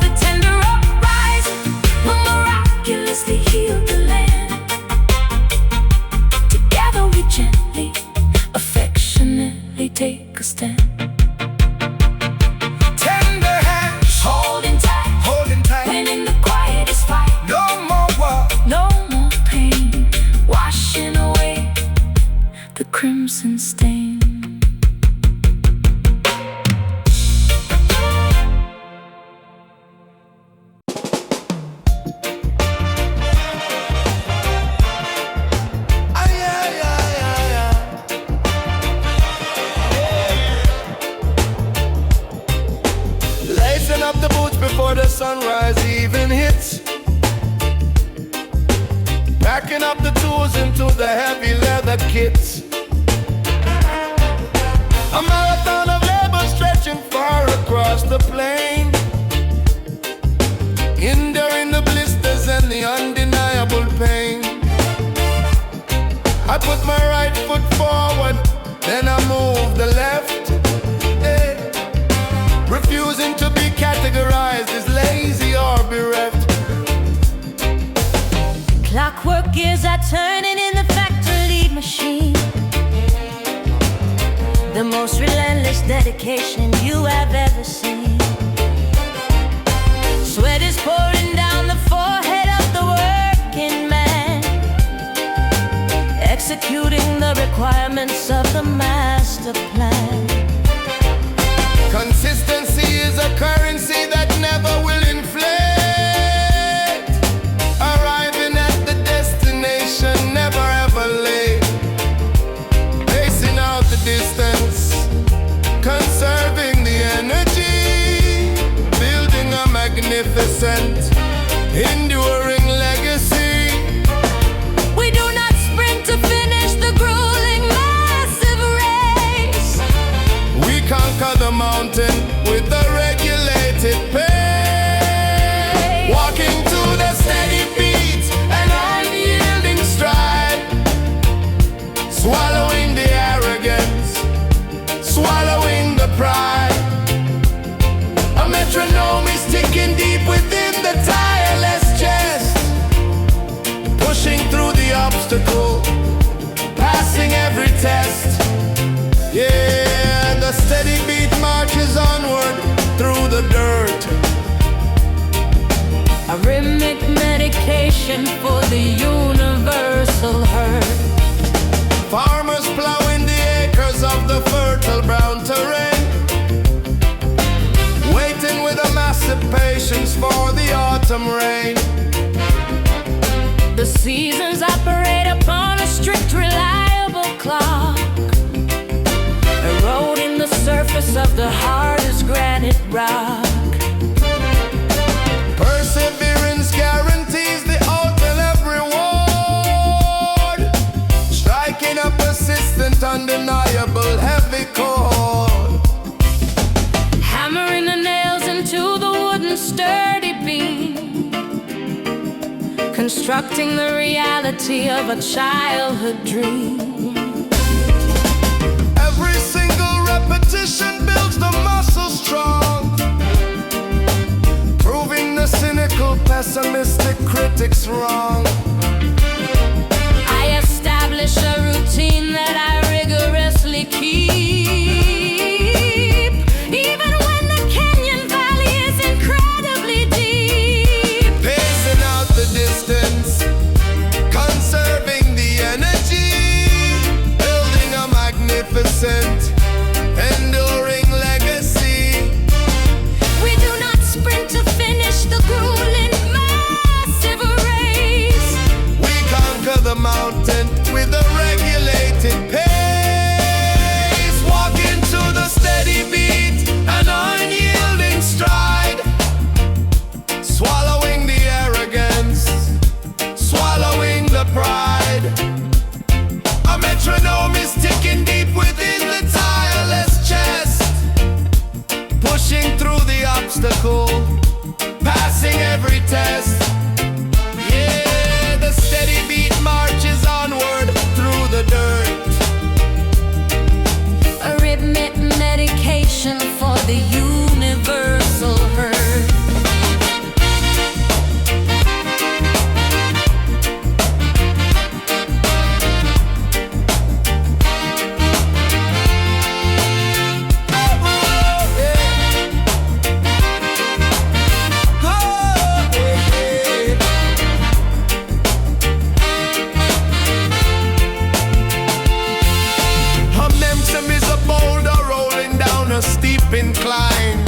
The tender uprising will miraculously heal the land. Together we gently, affectionately take a stand. tender hands, Holding tight, winning the quietest fight. no more war. No more pain, washing away the crimson stain. Ay, ay, ay, ay, ay. Lacing up the boots before the sunrise even hits. Packing up the tools into the heavy leather kits. A marathon of labor stretching far across the plain. Enduring the blisters and the undeniable pain. I put my right foot forward, then I move the left. Hey. Refusing to be categorized as lazy or bereft. Clockwork gears are turning in the factory machine. The most relentless dedication you have ever seen. Sweat is pouring down the forehead of executing the requirements of the master plan. Consistency is a currency that never will inflate. Arriving at the destination, never ever late. Pacing out the distance, conserving the energy, building a magnificent, enduring legacy. We do not sprint to finish the grueling massive race. We conquer the mountain with a regulated pace. Walking to the steady beat, an unyielding stride. Swallowing the arrogance, swallowing the pride. A metronome is ticking deep within the tireless chest. Pushing through the obstacle, passing every test. Yeah, the steady beat marches onward through the dirt. A rhythmic medication for the universal herd. Farmers plowing the acres of the fertile brown terrain, waiting with a massive patience for the autumn rain. The seasons operate upon a strict, reliable clock, eroding the surface of the hardest granite rock. Perseverance guarantees the ultimate reward, striking a persistent, undeniable heavy chord. Hammering the nails into the wooden sturdy beam, constructing the reality of a childhood dream. Every single repetition builds the muscle strong, proving the cynical, pessimistic critics wrong. I establish a routine that I rigorously keep, even when the canyon valley is incredibly deep. Pacing out the distance, conserving the energy, building a magnificent, enduring legacy. We do not sprint to finish the grueling massive race. We conquer the mountain with a regulated pace. Walking to the steady beat, an unyielding stride. Swallowing the arrogance, swallowing the pride. A metronome is ticking deep within the tireless chest, pushing through the obstacle, passing every test. Yeah, the steady beat marches onward through the dirt. A rhythmic medication for the universal herd. Momentum is a boulder rolling down a steep incline,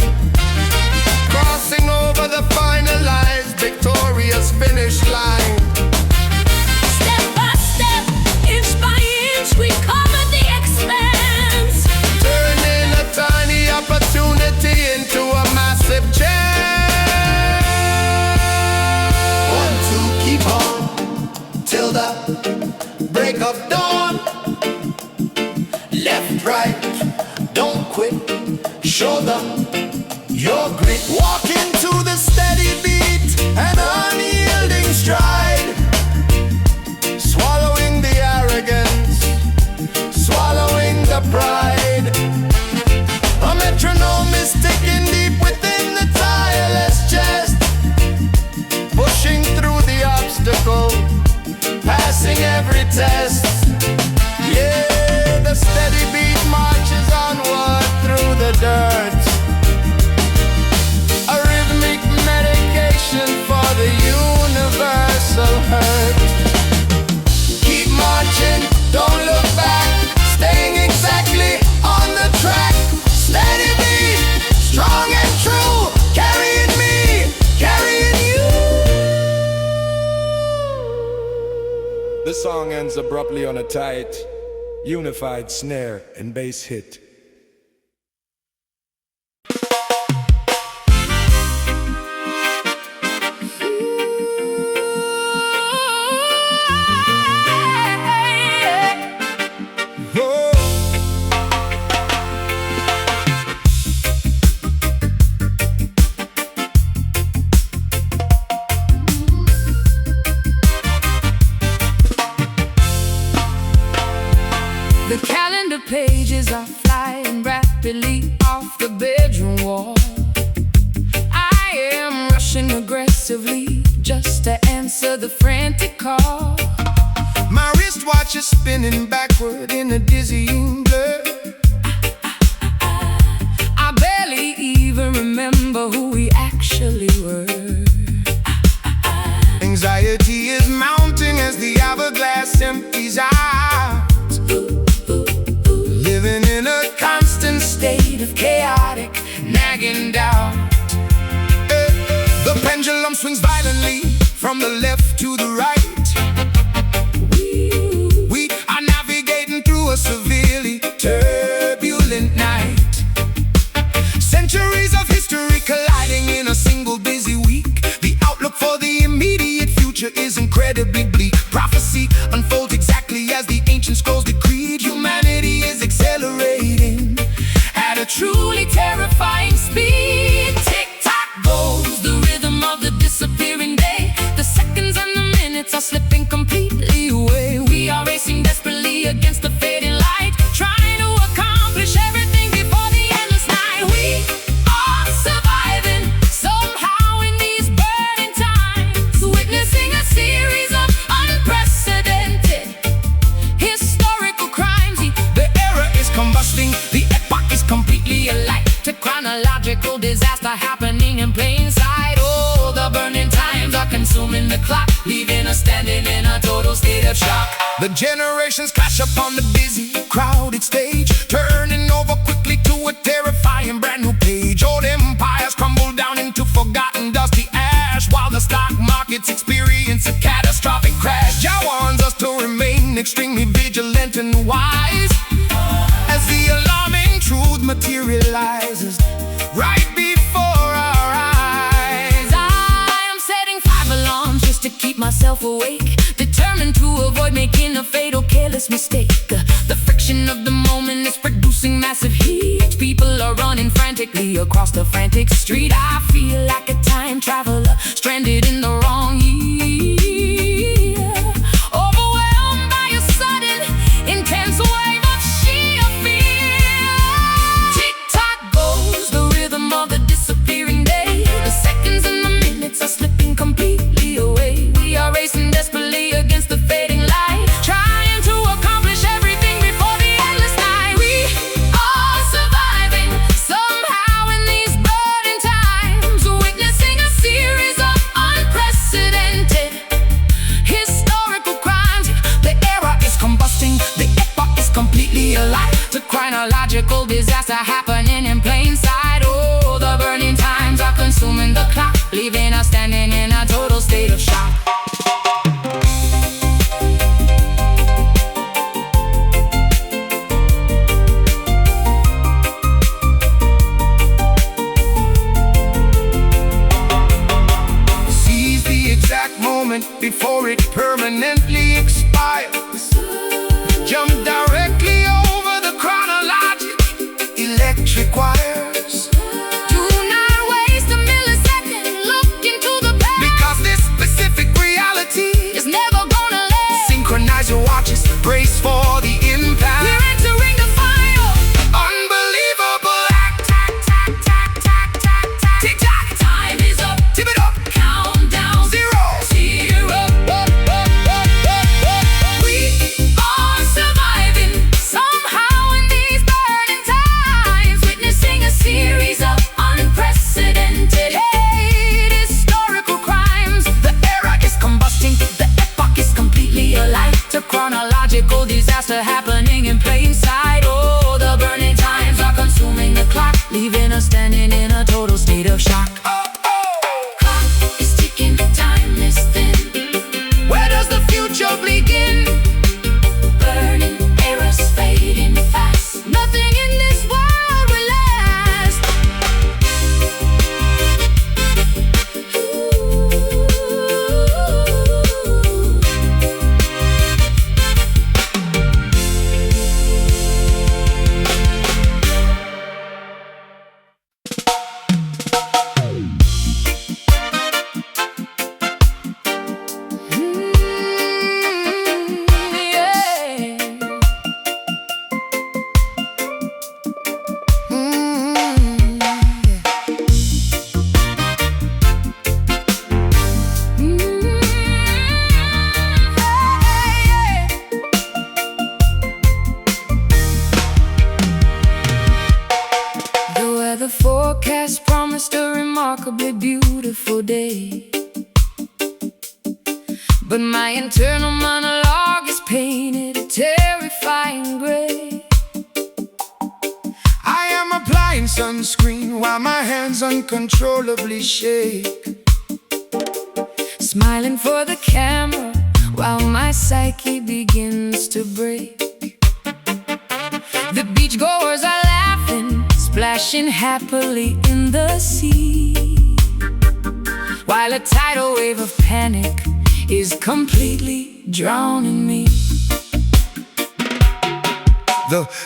crossing over the finalized victorious finish line. Step by step, inch by inch, we cover the expanse. Turning a tiny opportunity into a massive chance. 1, 2, keep on till the break of dawn. Left, right, don't quit. Show them your grit. Walking to the steady beat, an unyielding stride. Swallowing the arrogance, swallowing the pride. A metronome is ticking deep within the tireless chest, pushing through the obstacle, passing every test. song ends abruptly on a tight, unified snare and bass hit. The calendar pages are flying rapidly off the bedroom wall. I am rushing aggressively just to answer the frantic call. My wristwatch is spinning backward in a dizzying blur. I barely even remember who we actually were. Anxiety is mounting as the hourglass empties out. Living in a constant state of chaotic nagging doubt. The pendulum swings violently from the left to the right. We are navigating through a severely turbulent night. Centuries of history colliding in a single busy week. The outlook for the immediate future is incredibly bleak. Prophecy unfolds exactly as the ancient scrolls decreed. Humanity is accelerating at a Truly terrifying speed. Tick-tock goes the rhythm of the disappearing day. The seconds and the minutes are slipping completely away. We are racing desperately against the fading light, trying to accomplish everything before the endless night. We are surviving somehow in these burning times, witnessing a series of unprecedented historical crimes. The era is combusting, the epoch is completely alight. To chronological disaster happening in plain sight. Oh, the burning times are consuming the clock, leaving us standing in a total state of shock. The generations clash upon the busy, crowded stage, turning over quickly to a terrifying brand new page. Old empires crumble down into forgotten dusty ash, while the stock markets experience a catastrophic crash. Jah warns us to remain extremely vigilant and wise as the alarming truth materializes right before our eyes. I am setting 5 alarms just to keep myself awake, determined to avoid making a fatal careless mistake. The friction of the moment is producing massive heat. People are running frantically across the frantic street. I feel like a time traveler stranded in the wrong year, overwhelmed by a sudden intense wave of sheer fear. Tick-tock goes the rhythm of the disappearing day. The seconds and the minutes are slipping completely away. We are racing desperately against the fading light, trying to accomplish everything before the endless night. We are surviving somehow in these burning times, witnessing a series of unprecedented historical crimes. The era is combusting, the epoch is completely alight. To chronological disaster happening in plain sight. Oh, the burning times are consuming the clock, leaving us standing in a total state of shock. Seize the exact moment before it permanently expires. Jump directly over the chronologic electric wires. Do not waste a millisecond, look into the past, Because this specific reality, it's never gonna last. synchronize your watches, brace for the impact. We're entering the final Unbelievable act. Tick-tock, time is up, tip it up, countdown, 0. zero. We are surviving somehow in these burning times, witnessing a series of unprecedented historical crimes. The era is combusting, the epoch is completely alight. To chronological disaster happening in plain sight. Oh, the burning times are consuming the clock, leaving us standing in a total state of shock. Clock is ticking, time is thin. Where does the future begin? but my internal monologue is painted a terrifying gray. I am applying sunscreen while my hands uncontrollably shake, Smiling for the camera while my psyche begins to break. The beachgoers are laughing, splashing happily in the sea, while a tidal wave of panic is completely drowning me.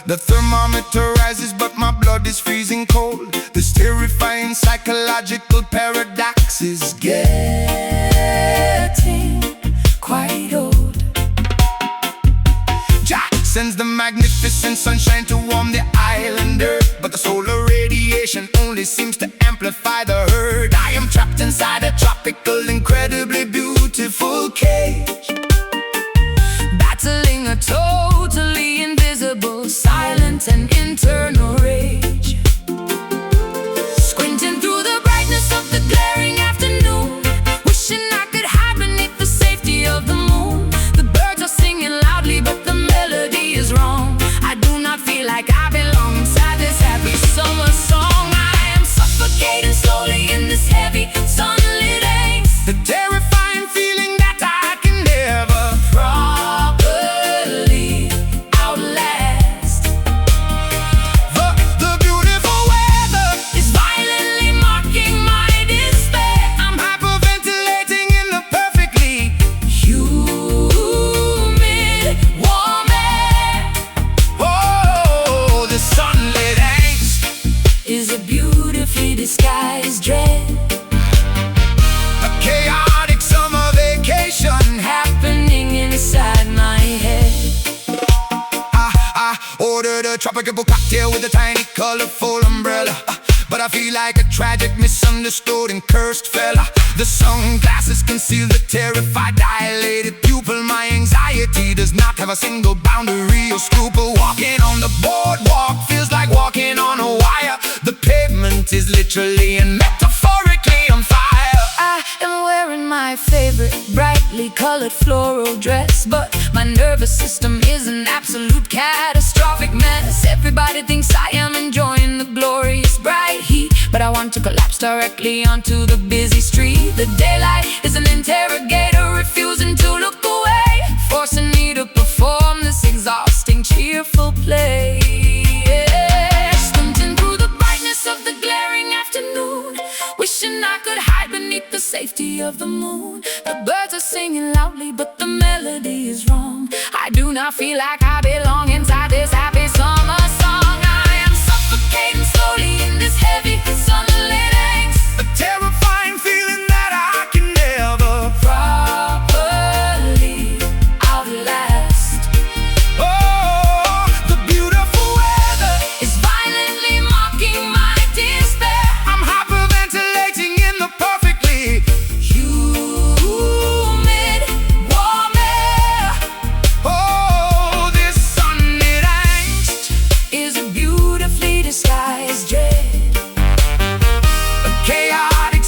The thermometer rises, but my blood is freezing cold. This terrifying psychological paradox is Getting quite old. Jack sends the magnificent sunshine to warm the island earth, but the solar radiation only seems to amplify the hurt. I am trapped inside a tropical, incredibly beautiful cage, Battling a totally invisible, silent and internal rage. Squinting through the brightness of the glaring afternoon, wishing I could hide beneath the safety of the moon. The birds are singing loudly, but the melody is wrong. I do not feel like I belong inside this happy summer song. I am suffocating slowly in this heavy, sunlit angst. the terrifying feeling that I can never Properly outlast. The beautiful weather Is violently marking my despair. I'm hyperventilating in the perfectly Humid, warm air oh, the sunlit angst, is a beautifully disguised dread, a chaotic summer vacation. happening inside my head. I ordered a tropical cocktail with a tiny colorful umbrella, but I feel like a tragic, misunderstood and cursed fella. The sunglasses conceal the terrified, dilated pupil. My anxiety does not have a single boundary or scruple. Walking on the boardwalk feels like walking on a wire. The pavement is literally and metaphorically on fire. I am wearing my favorite brightly colored floral dress, but my nervous system is an absolute catastrophic mess. Everybody thinks I am enjoying the glorious bright heat, but I want to collapse directly onto the busy street. The daylight is an interrogator refusing to look away, forcing me to perform this exhausting, cheerful play. Squinting through the brightness of the glaring afternoon, wishing I could hide beneath the safety of the moon. The birds are singing loudly, but the melody is wrong. I do not feel like I belong inside this happy summer song. I am suffocating slowly in this heavy, sunlit angst, A terrifying feeling that I can never properly outlast. oh, the beautiful weather Is violently mocking my despair. I'm hyperventilating in the perfectly Humid, warm air oh, this sunlit angst, is a beautifully disguised dread, a chaotic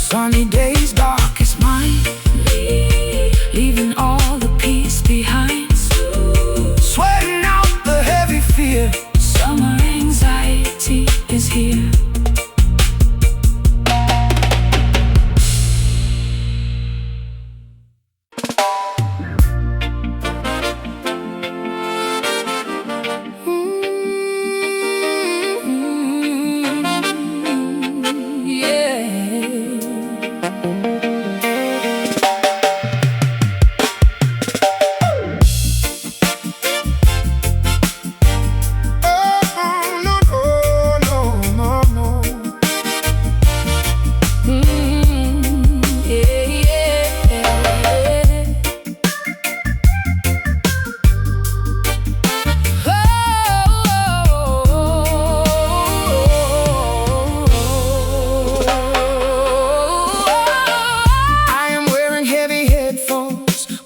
sunny days, darkest mine, leaving all the peace behind. Sweating out the heavy fear. Summer anxiety is here.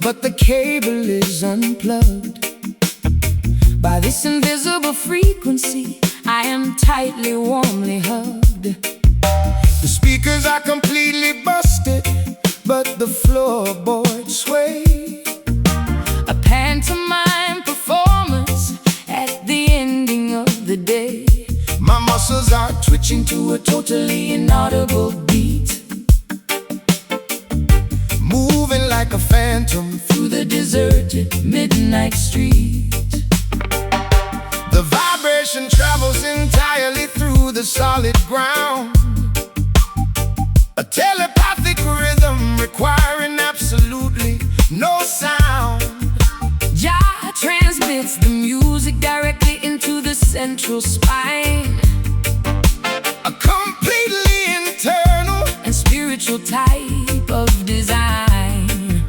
But the cable is unplugged. By this invisible frequency, I am tightly, warmly hugged. The speakers are completely busted, but the floorboards sway. A pantomime performance at the ending of the day. My muscles are twitching to a totally inaudible beat, moving like a phantom through the deserted midnight street. The vibration travels entirely through the solid ground, a telepathic rhythm requiring absolutely no sound. Jah transmits the music directly into the central spine, A completely internal and spiritual type of design.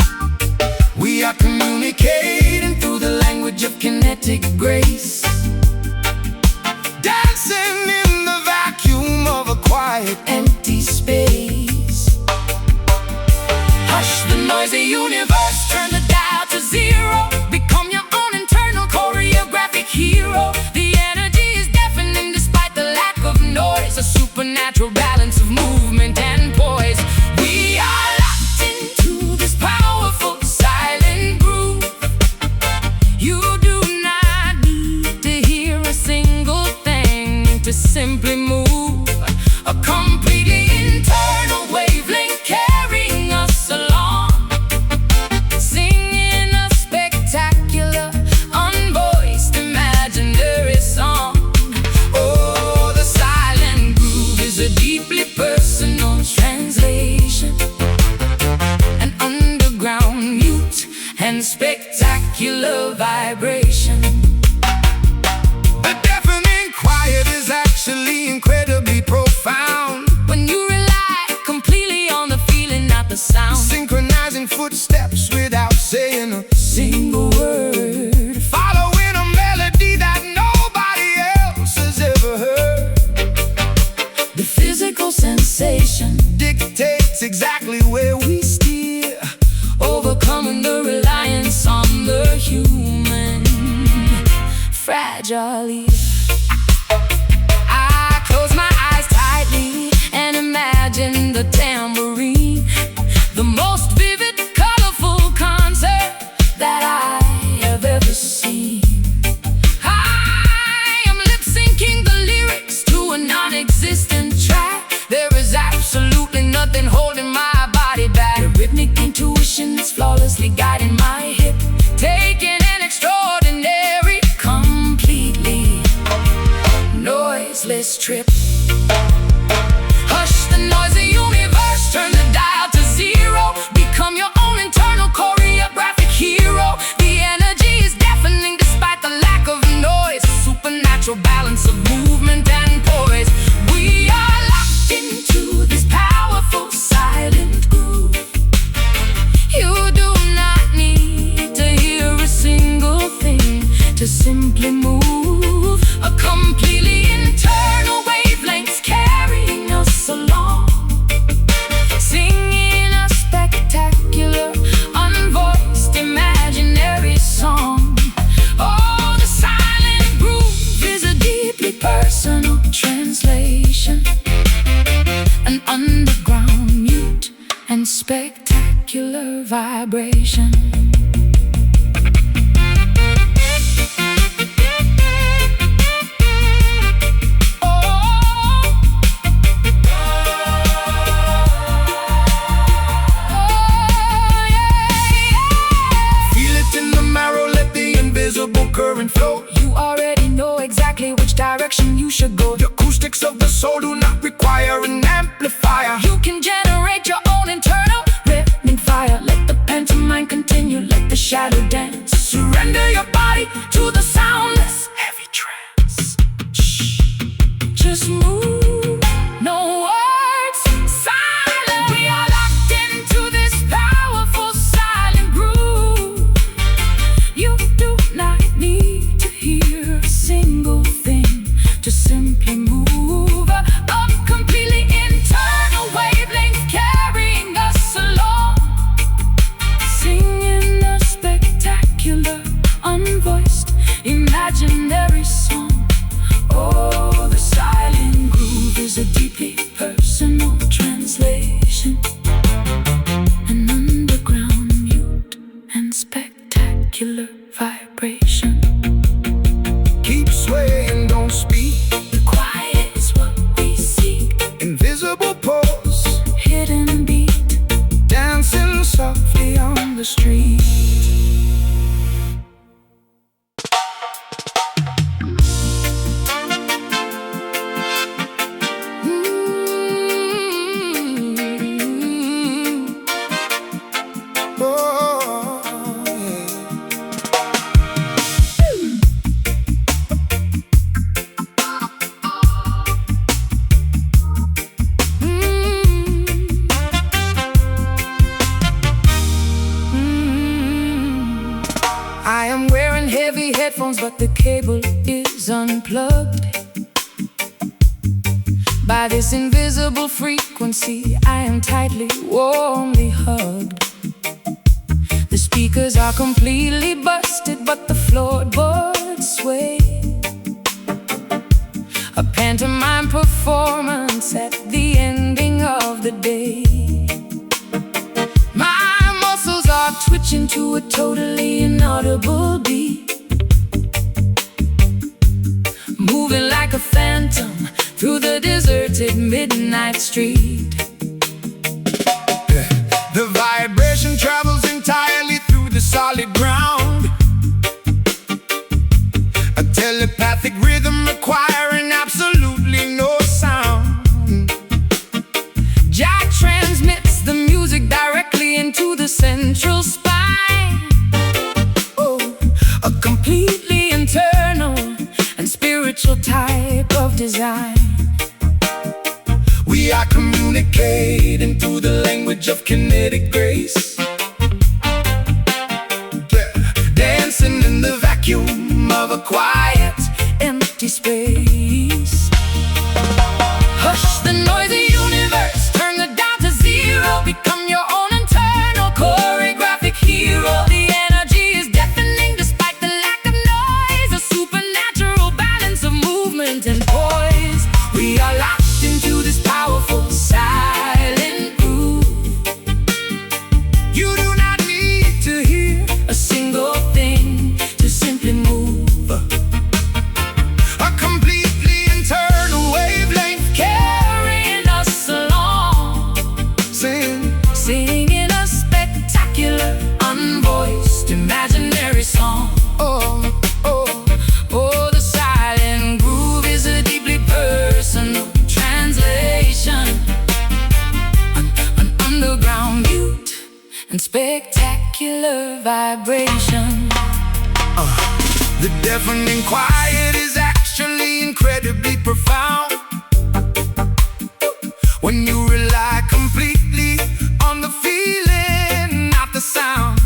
We are communicating through the language of kinetic grace, dancing in the vacuum of a quiet Empty space. hush. The noisy universe, Turn the dial to zero. Become your own internal choreographic hero. The energy is deafening despite the lack of noise. A supernatural balance of movement and poise. We are locked into this powerful silent groove. You do not need to hear a single thing to simply move. A completely internal wavelength carrying us along, singing a spectacular, unvoiced, imaginary song. oh, the Silent groove is a deeply personal translation, an underground mute and spectacular vibration. The deafening quiet is actually incredibly profound, When you rely completely on the feeling, not the sound. synchronizing footsteps without saying a Single word. following a melody that nobody else has ever heard. The physical sensation, Dictates exactly where we steer, overcoming the reliance on the human fragile ear. I close my eyes tightly and imagine the tambourine, the most vivid, colorful concert that I have ever seen. I am lip-syncing the lyrics to a non-existent track. There is absolutely nothing holding my body back. The rhythmic intuition is flawlessly guiding my hip, taking an extraordinary, completely noiseless trip. Hush the noisy universe, turn the dial to zero. Become spectacular vibration. Current flow. You already know exactly which direction you should go. The acoustics of the soul do not require an amplifier. You can generate your own internal rhythmic fire. Let the pantomime continue, let the shadow dance. Surrender your body to the soundless heavy trance. Shh. Just move, no words, silent. We are locked into this powerful silent groove. You do not need to hear a single thing to simply move. A completely internal wavelength carrying us along, singing a spectacular, unvoiced, imaginary song. Oh, the silent groove is a deeply personal translation, an underground mute and spectacular vibration. Keep swaying, don't speak. The quiet is what we seek. Invisible pose, Hidden beat, dancing softly on the street. I am wearing heavy headphones, but the cable is unplugged. By this invisible frequency, I am tightly, warmly hugged. The speakers are completely busted, but the floorboards sway. A pantomime performance at the ending of the day. My muscles are twitching to a totally inaudible beat, moving like a phantom through the deserted midnight street. The vibration travels entirely through the solid ground, a telepathic rhythm requiring absolutely no sound. Jack transmits the music directly into the central spine. Oh, a completely internal and spiritual type of design. We are communicating through the language of kinetic grace, dancing in the vacuum of a quiet, empty space. Hush the noisy universe, turn the dial to zero. Become your own internal choreographic hero. The energy is deafening despite the lack of noise, a supernatural balance of movement and poise. We are locked into this powerful silent groove. you do not need to hear A single thing to simply move. a completely internal wavelength. Carrying us along, singing a spectacular, unvoiced, imaginary song. Oh, oh, Oh, the silent groove is a deeply personal translation, an underground mute and spectacular vibration. the deafening quiet is actually incredibly profound when you rely completely on the feeling, not the sound.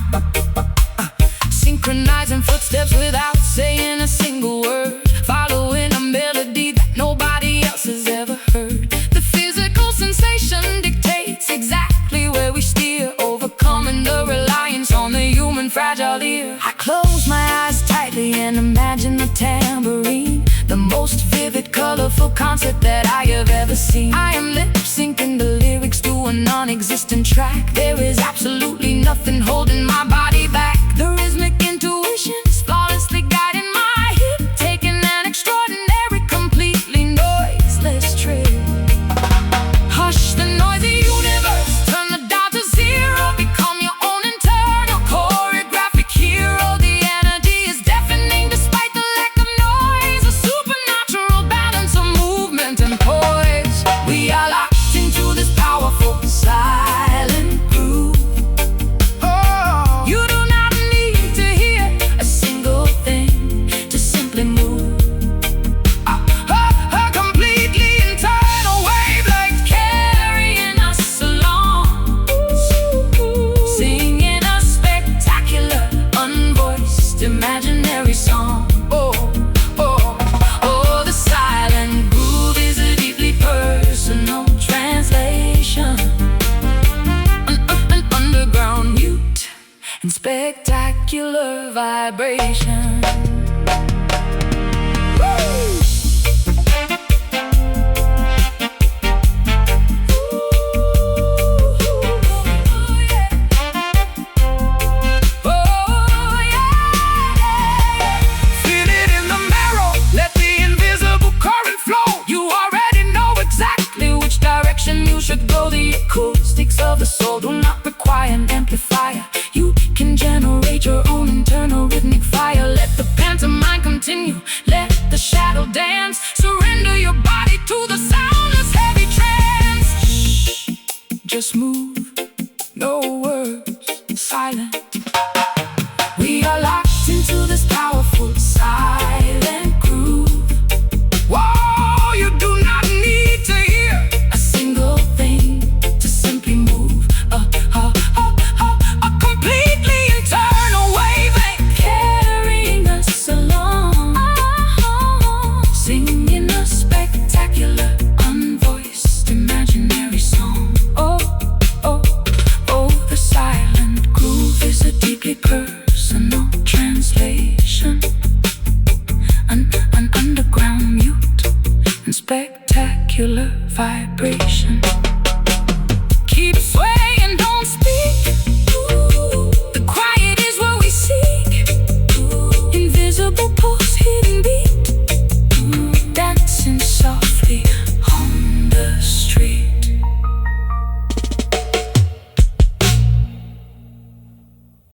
Synchronizing footsteps without saying a single word, following a melody that nobody else has ever heard. The physical sensation dictates exactly where we steer, overcoming the reliance on the human fragile ear. I close my eyes tightly and imagine the tambourine, the most vivid, colorful concert that I have ever seen. I am lip-syncing the lyrics to a non-existent track. There is absolutely nothing holding my body back. The rhythmic intuition is flawlessly guiding my hip, taking an extraordinary, completely noiseless trip. Hush the noisy universe, turn the dial to zero, become your own internal choreographic hero. The energy is deafening despite the lack of noise, a supernatural balance of movement and poise. We are locked into this powerful silent groove. Oh, You do not need to hear a single thing to simply move. a completely internal wavelength Carrying us along, singing a spectacular, unvoiced, imaginary song. Oh, oh, Oh, the silent groove is a deeply personal translation, an underground mute and spectacular vibration. feel it in the marrow, let the invisible current flow. You already know exactly which direction you should go. The acoustics of the soul do not require an amplifier. You can generate your own internal rhythmic fire. Let the pantomime continue, let the shadow dance. Surrender your body to the soundless heavy trance. Shh, just move, no words, silent. We are locked into this powerful silent groove. Whoa, you do not need to hear. A single thing to simply move. A completely internal wavelength Carrying us along, singing a spectacular, unvoiced, imaginary song. Oh, oh, oh, the silent groove is a deeply personal translation, an underground mute and spectacular vibration.